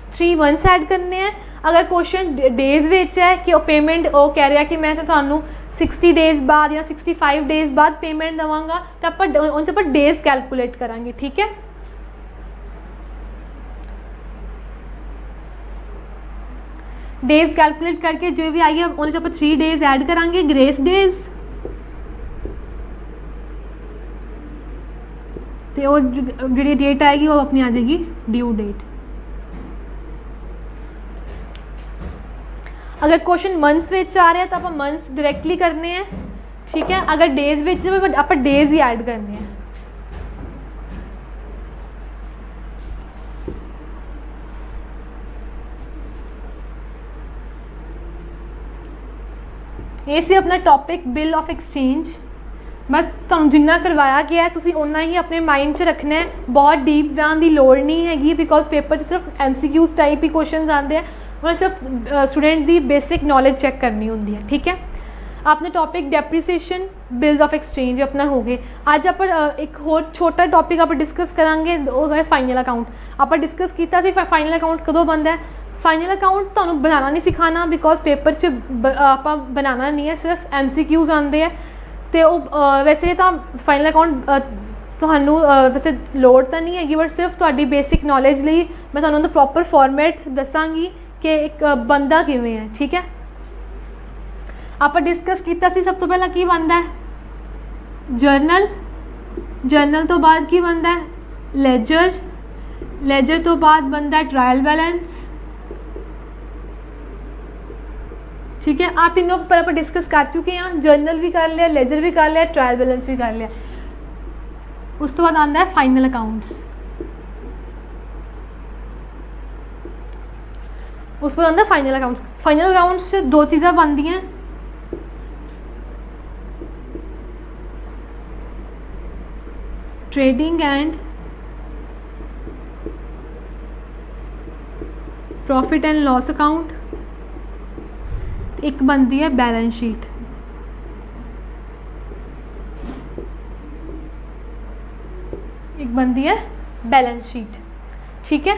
3 months ऐड करने हैं। अगर क्वेश्चन डेज है कि पेमेंट वो कह रहा कि मैं थानू 60 days बाद या 65 days बाद पेमेंट देवांगा तो आप डेज कैलकुलेट करांगे, ठीक है। डेज कैलकुलेट करके जो भी आई है उन्हें आप 3 days ऐड करांगे, ग्रेस डेज तो वो जी डेट आएगी वो अपनी आ जाएगी ड्यू डेट। अगर क्वेश्चन मंथ्स विच आ रहा है तो आप मंथ्स डायरैक्टली करने हैं, ठीक है। अगर डेज विच आप डेज ही ऐड करने हैं। ये सी अपना टॉपिक बिल ऑफ एक्सचेंज। बस तुहानूं जिन्ना करवाया गया है तुसीं उन्ना ही अपने माइंड च रखना है, बहुत डीप जान की लोड़ नहीं हैगी, बिकॉज पेपर सिर्फ MCQs टाइप ही क्वेश्चन आते हैं, उन्हें सिर्फ स्टूडेंट की बेसिक नॉलेज चैक करनी होंगी है, ठीक है। आपने टॉपिक डेप्रीसीएशन बिल्स ऑफ एक्सचेंज अपना हो गए। अज आप एक होर छोटा टॉपिक आप डिस्कस करांगे, वो है फाइनल अकाउंट। आप डिस्कस किया सी फाइनल अकाउंट कदों बनता है। फाइनल अकाउंट तुहानूं बनाना नहीं सिखाना, बिकॉज पेपर च आप बनाना नहीं है, सिर्फ MCQs आते हैं। तो वैसे तो फाइनल अकाउंट तुहानूं वैसे लोड़ तो नहीं हैगी, बट सिर्फ तुहाडी बेसिक नॉलेज लिए मैं तुहानूं प्रॉपर फॉर्मेट दसांगी कि एक बंदा किवें है, ठीक है। आप डिस्कस किया सी सब तो पहला की बनता है जर्नल, जर्नल तो बाद की बनता है लेजर, लेजर तो बाद बनता है ट्रायल बैलेंस, ठीक है। आ तीनों पर आप डिस्कस कर चुके हैं, जर्नल भी कर लिया, लेजर भी कर लिया, ट्रायल बैलेंस भी कर लिया। उस तो बाद आता है फाइनल अकाउंट्स, उस पर आता फाइनल अकाउंट्स। फाइनल अकाउंट्स से दो चीज़ें बनती हैं, trading and profit and loss account, एक बनती है बैलेंस शीट। एक बनती है बैलेंस शीट, ठीक है।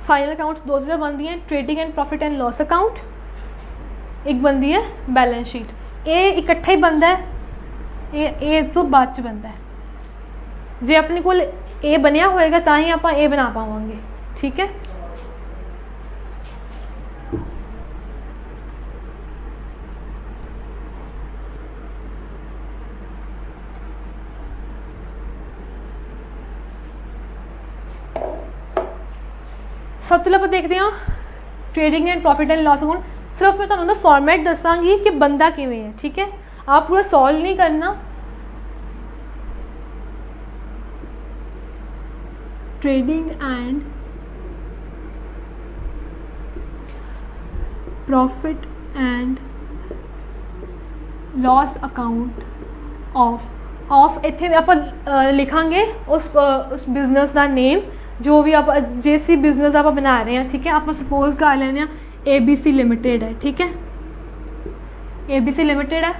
फाइनल अकाउंट्स दो चीज़ें बनती हैं, trading and profit and loss account, एक बनती है बैलेंस शीट। ये इकट्ठा ही बनता है, ये तो बाद च बनता है। जे अपने को ए बनया होएगा तो ही आप ए बना पावांगे, ठीक है। सब तो आप देखते हैं trading and profit and loss account. सिर्फ मैं तुहानूं फॉर्मेट दसांगी कि बंदा किवें है, ठीक है। आप पूरा सॉल्व नहीं करना। Trading and profit and loss account of इत्थे आप लिखांगे उस बिजनेस का नेम, जो भी आप जिस बिजनेस आप बना रहे हैं, ठीक है। आप सपोज कर लेने ABC लिमिटेड है, ठीक है। ABC लिमिटेड है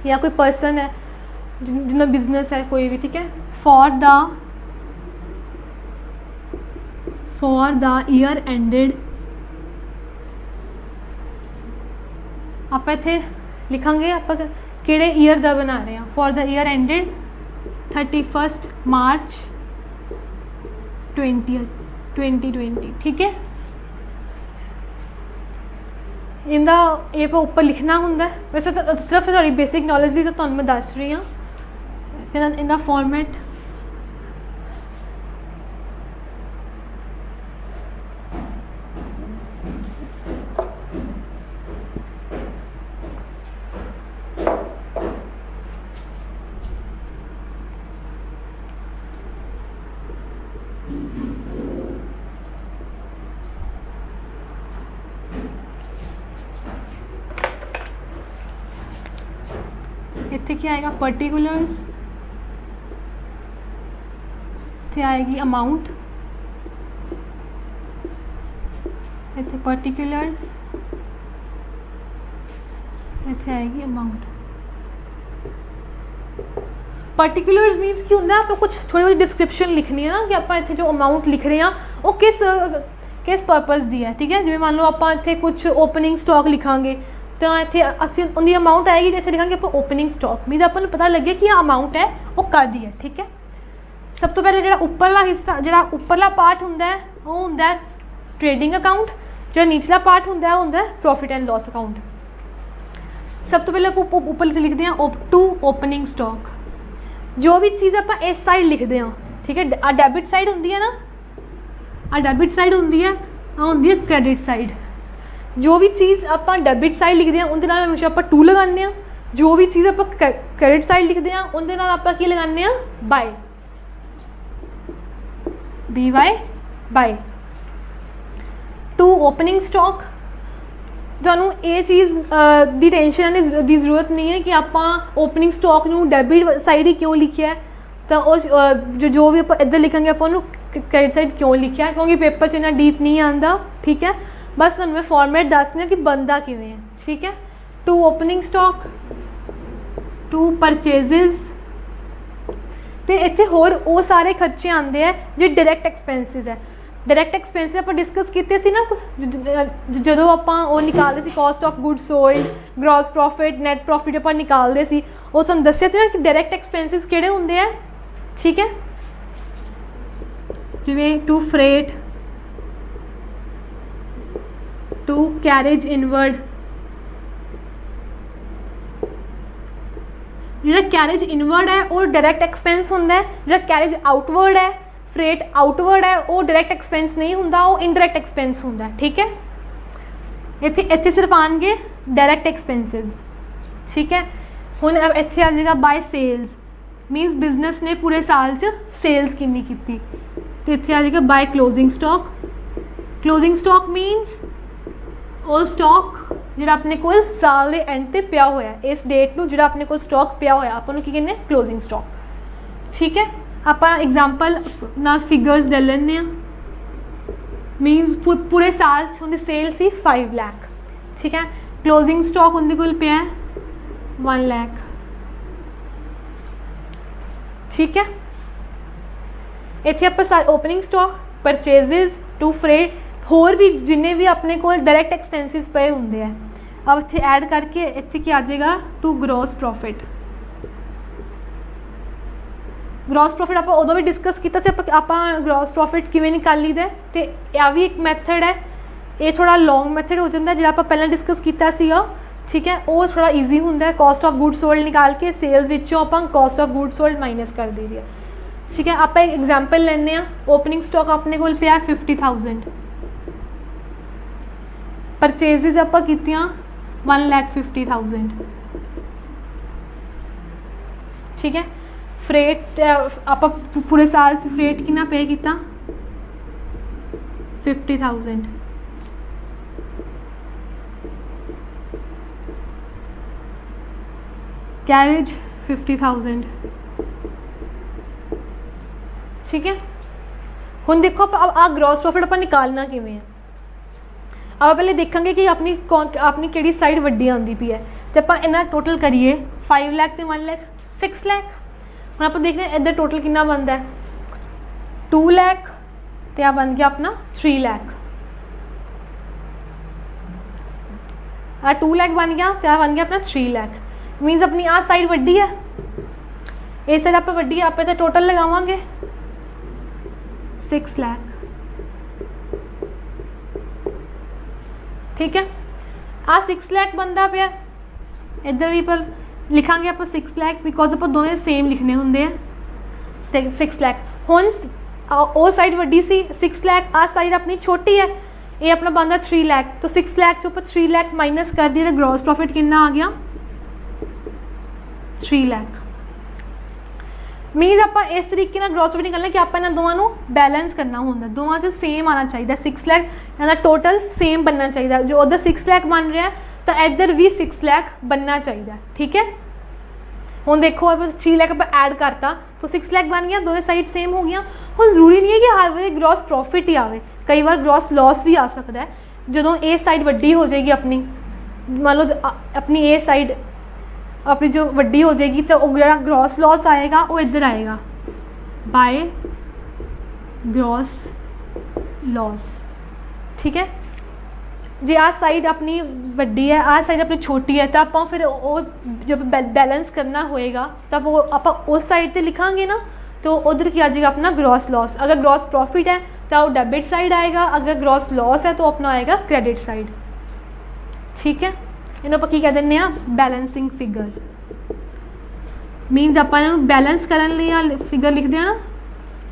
या कोई पर्सन है जिनका बिजनेस है कोई भी, ठीक है। फॉर द ईयर एंडेड, आप इत्थे लिखांगे आप किहड़े ईयर का बना रहे हैं। फॉर द ईयर एंडेड 31 मार्च 2020, ठीक है। इनका ये ऊपर लिखना होंगे। वैसे तो सिर्फ थोड़ी बेसिक नॉलेज ली तो तुहानूं मैं दस रही हाँ। फिर इनका फॉर्मेट इत्थे क्या आएगा, पर्टिकुलर्स, इत्थे आएगी अमाउंट, इत्थे पर्टिकुलर्स, इत्थे आएगी अमाउंट। पर्टिकुलर्स मीनस की होंगे आप कुछ थोड़ी बहुत डिस्क्रिप्शन लिखनी है ना कि आप इत्थे जो अमाउंट लिख रहे हैं वो किस पर्पज़ दी है, ठीक है। जिवें मान लो आप इत्थे कुछ ओपनिंग स्टॉक लिखांगे तो इत्थे असं उनकी अमाउंट आएगी, तो इत्थे लिखांगे आप ओपनिंग स्टॉक, मीनस आपको पता लगे कि अमाउंट है वो कादी है, ठीक है। सब तो पहले जो उपरला हिस्सा जो उपरला पार्ट होंदा है वो होंदा है ट्रेडिंग अकाउंट, जो नीचला पार्ट होंदा है वो होंदा है प्रॉफिट एंड लॉस अकाउंट। सब तो पहले आप ऊपर लिखते हैं टू ओपनिंग स्टॉक। जो भी चीज़ आप इस साइड लिखते हैं, ठीक है, आ डेबिट साइड होंगी है ना, आ डेबिट साइड होंगी है, आ होंगी है क्रेडिट साइड। जो भी चीज़ आप डेबिट साइड लिखते हैं उनके नाल हमेशा आप टू लगाने, जो भी चीज़ आप क्रेडिट साइड लिखते हैं उनके नाल आप की लगाने by, by. To opening stock, ਤੁਹਾਨੂੰ ਇਹ ਚੀਜ਼ ਦੀ ਟੈਨਸ਼ਨ ਦੀ ਜ਼ਰੂਰਤ ਨਹੀਂ ਹੈ ਕਿ ਆਪਾਂ ਓਪਨਿੰਗ ਸਟਾਕ ਨੂੰ ਡੈਬਿਟ ਸਾਈਡ ਹੀ ਕਿਉਂ ਲਿਖਿਆ, ਤਾਂ ਉਹ ਜੋ ਵੀ ਆਪਾਂ ਇੱਧਰ ਲਿਖਾਂਗੇ ਆਪਾਂ ਉਹਨੂੰ ਕ੍ਰੈਡਿਟ ਸਾਈਡ ਕਿਉਂ ਲਿਖਿਆ, ਕਿਉਂਕਿ ਪੇਪਰ 'ਚ ਇੰਨਾ ਡੀਪ ਨਹੀਂ ਆਉਂਦਾ, ਠੀਕ ਹੈ। ਬਸ ਤੁਹਾਨੂੰ ਮੈਂ ਫਾਰਮੈਟ ਦੱਸ ਰਹੀ ਹਾਂ ਕਿ ਬਣਦਾ ਕਿਵੇਂ ਹੈ, ਠੀਕ ਹੈ। To opening stock, to purchases, ਅਤੇ ਇੱਥੇ ਹੋਰ ਉਹ ਸਾਰੇ ਖਰਚੇ ਆਉਂਦੇ ਹੈ ਜੇ ਡਾਇਰੈਕਟ ਐਕਸਪੈਂਸਿਸ ਹੈ। डायरैक्ट एक्सपेंसिस आप डिस्कस किए सी ना जो आप निकालते cost of good sold, gross profit, net profit आप निकालते सी, वो तुहानूं दस्सिया सी ना कि डायरैक्ट एक्सपेंसिस किहड़े हुंदे आ, ठीक है। जिवें to freight, to carriage inward, जिहड़ा कैरेज इनवर्ड है वो डायरैक्ट एक्सपेंस हुंदा है, जिहड़ा कैरेज आउटवर्ड है, फ्रेट आउटवर्ड है, वो डायरैक्ट एक्सपेंस नहीं होंदा, वो इनडायरैक्ट एक्सपेंस होंदा, ठीक है। इत्थे सिर्फ आएंगे डायरैक्ट एक्सपेंसिस, ठीक है। हुण इत्थे आ जाएगा बाय सेल्स, मीनस बिजनेस ने पूरे साल च सेल्स कितनी की, तो इत्थे आ जाएगा by closing stock. Closing stock मीनस वो स्टॉक जिहड़ा अपने कोल साल के एंड ते पिया होया, इस डेट नूं जिहड़ा अपने कोल स्टॉक पिया होया आपां नूं की कहंदे क्लोजिंग स्टॉक, ठीक है। आप एग्जाम्पल नाल फिगर्स ले लेने, मीनस पूरे साल उनकी सेल सी 5 लाख, ठीक है। क्लोजिंग स्टॉक उनके कोल पिया 1 लाख, ठीक है। इत्थे आप ओपनिंग स्टॉक, परचेजिज, टू फ्रेट, होर भी जिन्ने भी अपने को डायरैक्ट एक्सपेंसिस पे होंगे हैं, अब इत्थे ऐड करके इत्थे क्या आ जाएगा to gross profit. Gross profit आप उदों भी डिस्कस किया से आप ग्रॉस प्रॉफिट किवें निकाल लीदा, तो यह भी एक मैथड है, ये थोड़ा लॉन्ग मैथड हो जाता है जो आप पहले डिस्कस किया सीगा, ठीक है। वो थोड़ा ईजी होंगे, कॉस्ट ऑफ गुड सोल्ड निकाल के सेल्स विचों आप cost of good sold minus कर दी है, ठीक है। आप एक एग्जाम्पल लेने, ओपनिंग स्टॉक अपने को पिया 50,000, परचेजिज आप कीतियां 1,50,000, ठीक है। फ्रेट आप पूरे साल से फ्रेट कितना पे किया 50,000, कैरेज 50,000, ठीक है। हुण देखो अब आ ग्रॉस प्रॉफिट आप निकालना किवें है, अब पहले देखेंगे कि अपनी किहड़ी साइड वड्डी आती पई है, तो आप इन्ना टोटल करिए 5 लाख तो 1 लाख 6 लाख। हम आप देखते हैं इधर टोटल कितना बनता है 2 लाख, तो यह बन गया अपना 3 लाख, 2 लाख बन गया, तो यह बन गया अपना 3 लाख। मीनस अपनी आ साइड वड्डी है, इस साइड आप वड्डी है, आप तो टोटल लगावांगे 6 लाख, ठीक है। आ 6 लाख बनता पाया, इधर भी पर लिखांगे आप 6 लाख, बिकॉज आप दोनों सेम लिखने होंगे 6 लाख। हुण वो साइड वड्डी सी 6 लाख, आ साइड अपनी छोटी है, ये अपना बनता 3 लाख, तो 6 लाख चो 3 लाख माइनस कर दिए, तो ग्रॉस प्रॉफिट कितना आ गया 3 लाख। मीनस आप इस तरीके ना ग्रॉस प्रॉफिट निकलना कि आप इन दोनों बैलेंस करना होंगे, दोनों च सेम आना चाहिए, 6 लाख इनका टोटल सेम बनना चाहिए, जो उधर 6 लाख बन रहा है तो इधर भी 6 लाख बनना चाहिए, ठीक है। हुण देखो आप 3 लाख आप ऐड करता तो 6 लाख बन गया, दोनों साइड सेम हो गया। हुण जरूरी नहीं है कि हर बार ग्रॉस प्रॉफिट ही आए, कई बार ग्रॉस लॉस भी आ सकता है, जो ये साइड वड्डी हो जाएगी अपनी, मान लो अपनी ये साइड अपनी जो वड्डी हो जाएगी, तो जो ग्रॉस लॉस आएगा वो इधर आएगा बाय ग्रॉस लॉस, ठीक है। जे आ साइड अपनी वड्डी है, आ साइड अपनी छोटी है, तो आप फिर वो जब बैलेंस करना होएगा तब वो आप उस साइड पे लिखांगे ना, तो उधर क्या आ जाएगा अपना ग्रॉस लॉस। अगर ग्रॉस प्रॉफिट है तो वो डेबिट साइड आएगा, अगर ग्रॉस लॉस है तो अपना आएगा क्रेडिट साइड, ठीक है। इन्हों आपां की कह दिंदे आ बैलेंसिंग फिगर। मीनस आपां इन्हूं बैलेंस करन लई आ फिगर लिखदे आ ना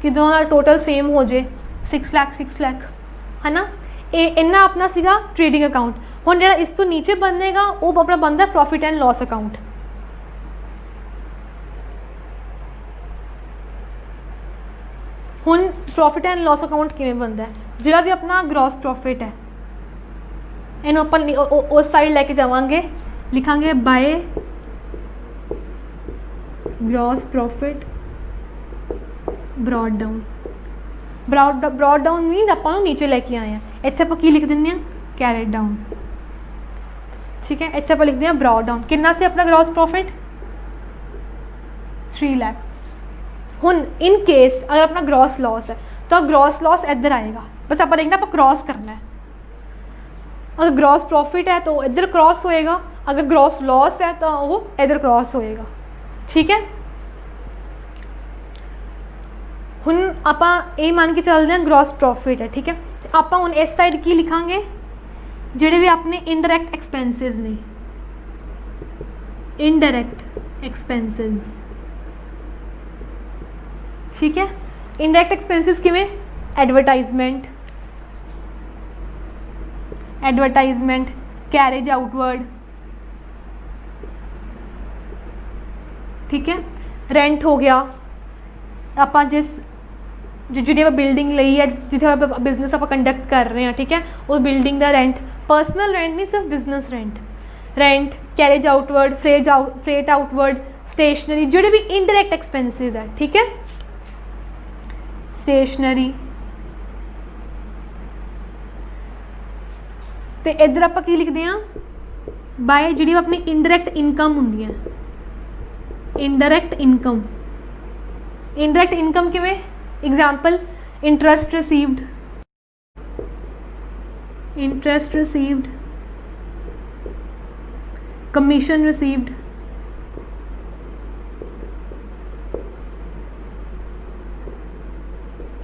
कि दोनों दा टोटल सेम हो जाए 6 लाख है ना। ये इन्ना अपना सीगा ट्रेडिंग अकाउंट। हुण जिहड़ा इस तो नीचे बनेगा वो अपना बनता प्रॉफिट एंड लॉस अकाउंट। हुण प्रॉफिट एंड लॉस अकाउंट किवें बनता है, जिहड़ा भी अपना ग्रॉस प्रॉफिट है इन्हूं आपां उस साइड लैके जावांगे, लिखांगे by gross profit brought down. Brought down means आपां नीचे लैके आए हैं, इत्थे आपां की लिख दिंदे आ कैरेट डाउन। ठीक है, इत्थे आपां लिखते हैं ब्रॉड डाउन। कितना से अपना ग्रॉस प्रॉफिट 3 लाख। हुण इन केस अगर अपना ग्रॉस लॉस है तो ग्रॉस लॉस इधर आएगा, बस आप देखना आप क्रॉस करना है। अगर ग्रॉस प्रॉफिट है तो इधर क्रॉस होएगा, अगर ग्रॉस लॉस है तो वो इधर क्रॉस होएगा। ठीक है, हुण आपां ये मान के चलते हैं ग्रॉस प्रॉफिट है। ठीक है, तो आपां हुण इस साइड की लिखांगे जिहड़े भी अपने इनडायरैक्ट एक्सपेंसिस ने, इनडायरैक्ट एक्सपेंसिस। ठीक है, इनडायरैक्ट एक्सपेंसिस किवें एडवरटाइजमेंट, कैरेज आउटवर्ड। ठीक है, रेंट हो गया, आपां जिस जी बिल्डिंग ली है जिथे बिजनेस आप कंडक्ट कर रहे हैं। ठीक है, उस बिल्डिंग का रेंट, पर्सनल रेंट नहीं सिर्फ business rent, carriage outward, freight outward, stationery, जोड़े भी इनडायरैक्ट एक्सपेंसिस है। ठीक है, स्टेशनरी। तो इधर आप की लिखते हैं बाय जी अपनी इनडायरैक्ट इनकम होंगी है, इनडायरैक्ट इनकम किवें example interest received, commission received.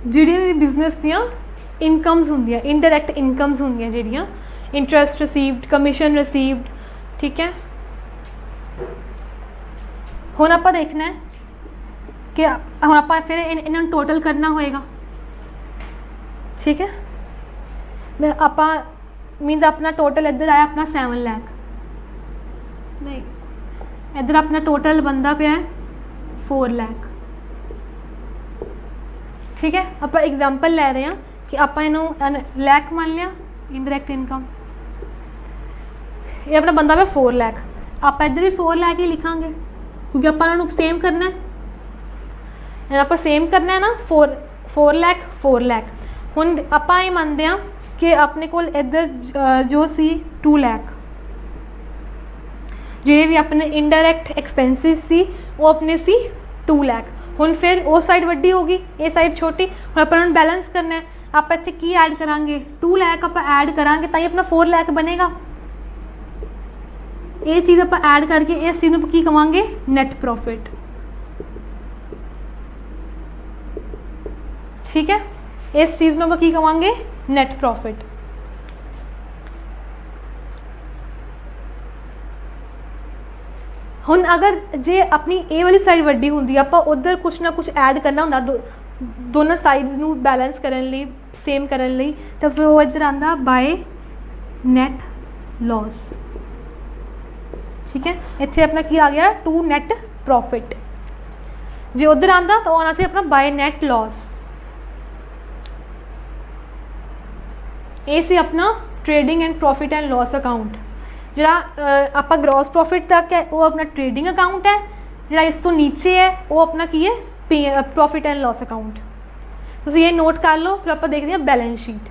जिहड़ियां भी बिजनेस दियां इनकम्स होंदियां, इनडायरैक्ट इनकम्स होंदियां जिहड़ियां, इंटरस्ट रिसीव्ड, कमीशन रिसीव्ड। ठीक है, हुण आपां देखना है कि हम आप फिर इन्होंने टोटल करना होएगा। ठीक है, मैं आप मीनस अपना टोटल इधर आया अपना 7 लाख, नहीं इधर अपना टोटल बनता पे है 4 लाख। ठीक है, आप एग्जाम्पल ले रहे हैं कि आप इन्हों लैक मान लिया इनडायरैक्ट इनकम, ये अपना बनता पे 4 लाख। आप इधर भी 4 लाख ही लिखांगे क्योंकि आप सेम करना है, आप सेम करना है ना। 4 लाख। हुण आप ये मानते हैं कि अपने को इधर जो सी 2 लाख जिहड़े भी अपने इनडायरैक्ट एक्सपेंसिस सी वो अपने सी 2 लाख। हुण फिर वो साइड वड्डी होगी, ये साइड छोटी। हुण अपन बैलेंस करना है, आप इत्थे की ऐड करांगे 2 लाख आप ऐड करांगे तां ही अपना 4 लाख बनेगा। ये चीज़ आप ऐड करके इस चीज़ में की कवांगे नैट प्रॉफिट। ठीक है, इस चीज़ में की कवांगे नैट प्रॉफिट। हुण अगर जे अपनी ए वाली साइड वड्डी होंदी आप उधर कुछ ना कुछ ऐड करना होंदा दोनों साइड्स नू बैलेंस करन लई, सेम करन लई, तो फिर वो इधर आंदा बाय नैट लॉस। ठीक है, इत्थे अपना की आ गया 2 नैट प्रॉफिट। जे उधर आंदा तो आना से अपना बाय नैट लॉस। ये से अपना trading and profit and loss account. जिहड़ा आप ग्रॉस प्रॉफिट तक है वो अपना ट्रेडिंग अकाउंट है, जिहड़ा इस तो नीचे है वो अपना की है प्रॉफिट एंड लॉस अकाउंट। तो ये नोट कर लो, फिर आप देखते हैं बैलेंस शीट।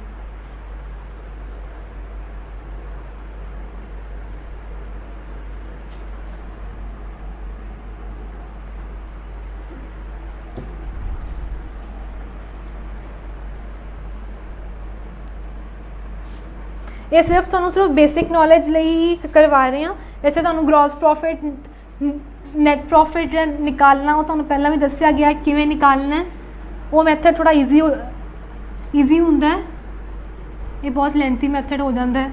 ये सिर्फ तुहानू सिर्फ बेसिक नॉलेज ਲਈ ही करवा रहे हैं। वैसे तुहानू ग्रॉस प्रॉफिट नैट प्रॉफिट निकालना वो तुहानू पहला भी दसिया गया किवें निकालना है। वो मैथड थोड़ा ईजी हुंदा है, ये बहुत लेंथी मैथड हो जाता है।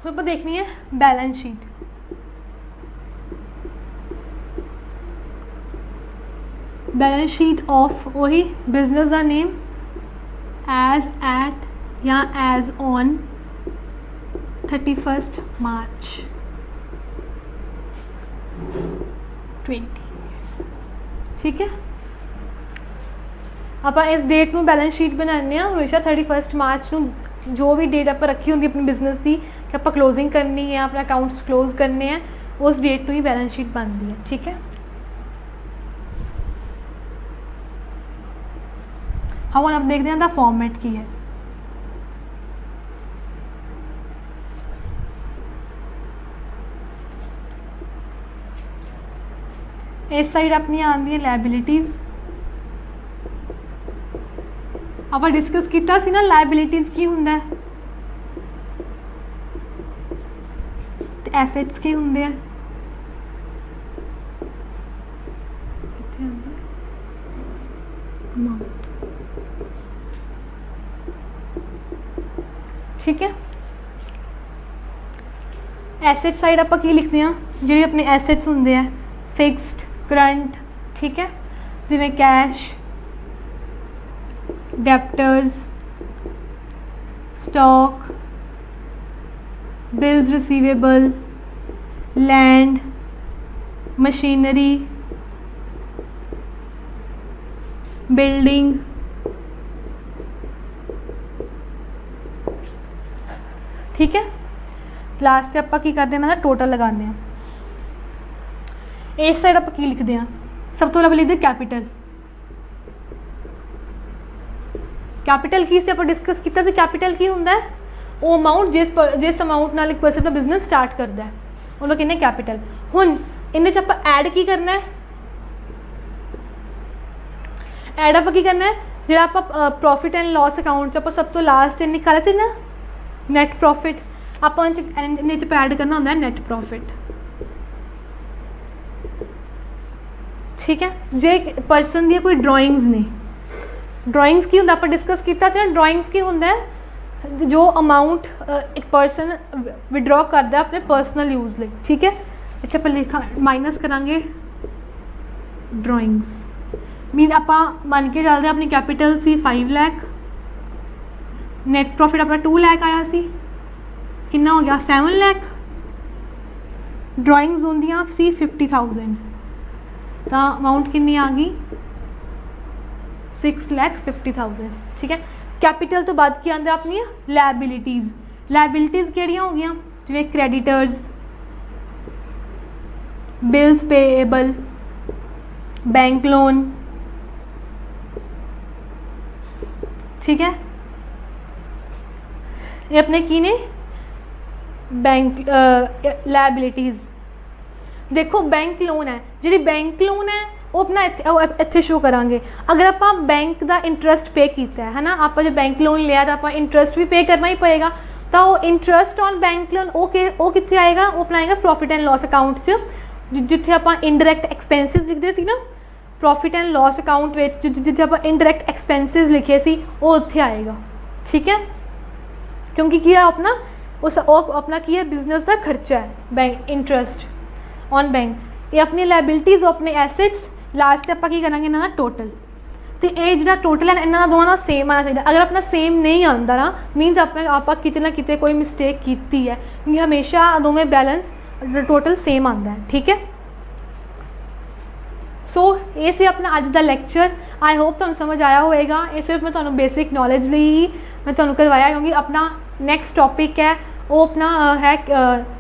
ਹੁਣ ਆਪਾਂ ਦੇਖਣੀ ਹੈ balance sheet. Balance sheet of वही बिजनेस का नेम एज एट या एज ऑन 31 मार्च 20। ठीक है, आप इस डेट में बैलेंस शीट बनाने हमेशा 31 मार्च को, जो भी डेट आप रखी होंगी अपने बिजनेस की कि आप क्लोजिंग करनी है, अपने अकाउंट्स क्लोज करने हैं, उस डेट में ही बैलेंस शीट बनती है। ठीक है, हम अब देखते हैं दा फॉर्मेट की है। इस साइड अपनी आती है लाइबिलिटीज़। आप डिस्कस किया सी ना लाइबिलिटीज़ की हुंदा है, एसेट्स की हुंदे हैं। ठीक है, एसेट साइड आप लिखते हैं जी अपने एसेट्स होंगे हैं फिक्सड करंट। ठीक है, जिमें cash, debtors, stock, bills receivable, land, machinery, building. ठीक है, लास्ट पे आप करते हैं ना टोटल लगाने हैं। इस साइड आप लिखते हैं, सब तो पहले लिखते कैपिटल। कैपिटल की से आप डिस्कस किया से कैपिटल की होंदा है वो अमाउंट जिस अमाउंट नाल एक पर्सन अपना बिजनेस स्टार्ट करता है उन्होंने कहने कैपिटल। हुण इन्हें च आप ऐड की करना है, ऐड आप की करना है जो आप प्रॉफिट एंड लॉस अकाउंट आप सब तो लास्ट निकाले थे ना नैट प्रॉफिट, आप ऐड करना होंदा है नैट प्रॉफिट। ठीक है, जे परसन दी कोई ड्राइंग्स ने, ड्राइंग्स की होंदा आप डिस्कस किया से ड्राइंग्स की होंदा है जो अमाउंट एक पर्सन विड्रॉ करता है अपने पर्सनल यूज़ लिए। ठीक है, इतने पर लिखा माइनस करांगे ड्राइंग्स मीन आप मन के चलते अपनी कैपिटल सी 5 लाख, नैट प्रॉफिट अपना 2 लाख आया सी, कितना हो गया 7 लाख। ड्राइंग्स होंदियां सी 50,000 तो अमाउंट कितनी आ गई 6,50,000। ठीक है, कैपिटल तो बाद की आंदा अपनी लाइबिलिटीज़। लाइबिलिटीज़ केड़ियां हो गई जिवें creditors, bills payable, bank loan. ठीक है, ये अपने की ने बैंक लाइबिलिटीज़। देखो बैंक लोन है, जी बैंक लोन है वो अपना इत्थे शो करांगे। अगर आप बैंक का इंटरस्ट पे किया है ना, आप जो बैंक लोन लिया तो आप इंटरस्ट भी पे करना ही पएगा, तो वो इंटरस्ट ऑन बैंक लोन वो कितने आएगा, वो अपना आएगा प्रॉफिट एंड लॉस अकाउंट च, जिथे आप इनडायरैक्ट एक्सपेंसिस लिखते सी ना प्रॉफिट एंड लॉस अकाउंट जिथे आप इनडायरैक्ट एक्सपेंसिस लिखे सी वो उत्थे आएगा। ठीक है, क्योंकि क्या अपना उस अपना की है बिजनेस का खर्चा है बैंक इंटरस्ट ऑन बैंक। ये अपनी लाइबिलिटीज़ अपने एसेट्स लास्ट आप करा इन्हों टोटल, तो ये जो टोटल है इन्होंने दोनों का सेम आना चाहिए। अगर अपना सेम नहीं आता ना मीनस आप किते ना किते कोई मिसटेक की है, क्योंकि हमेशा दोवें बैलेंस टोटल सेम आता है। ठीक है, सो ये से अपना अज का लैक्चर। आई होप तुहानू समझ आया होएगा। ये सिर्फ मैं तुहानू बेसिक नॉलेज लिए ही मैं तुहानू करवाया, क्योंकि अपना नैक्सट टॉपिक है वो अपना है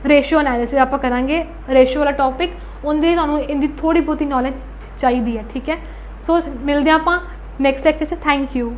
रेशियो एनालिसिस आप करांगे। रेशियो वाला टॉपिक उनकी तुहानू इनकी थोड़ी बहुती नॉलेज चाहिए है। ठीक है, सो मिलते हैं आप नैक्सट लैक्चर। Thank you.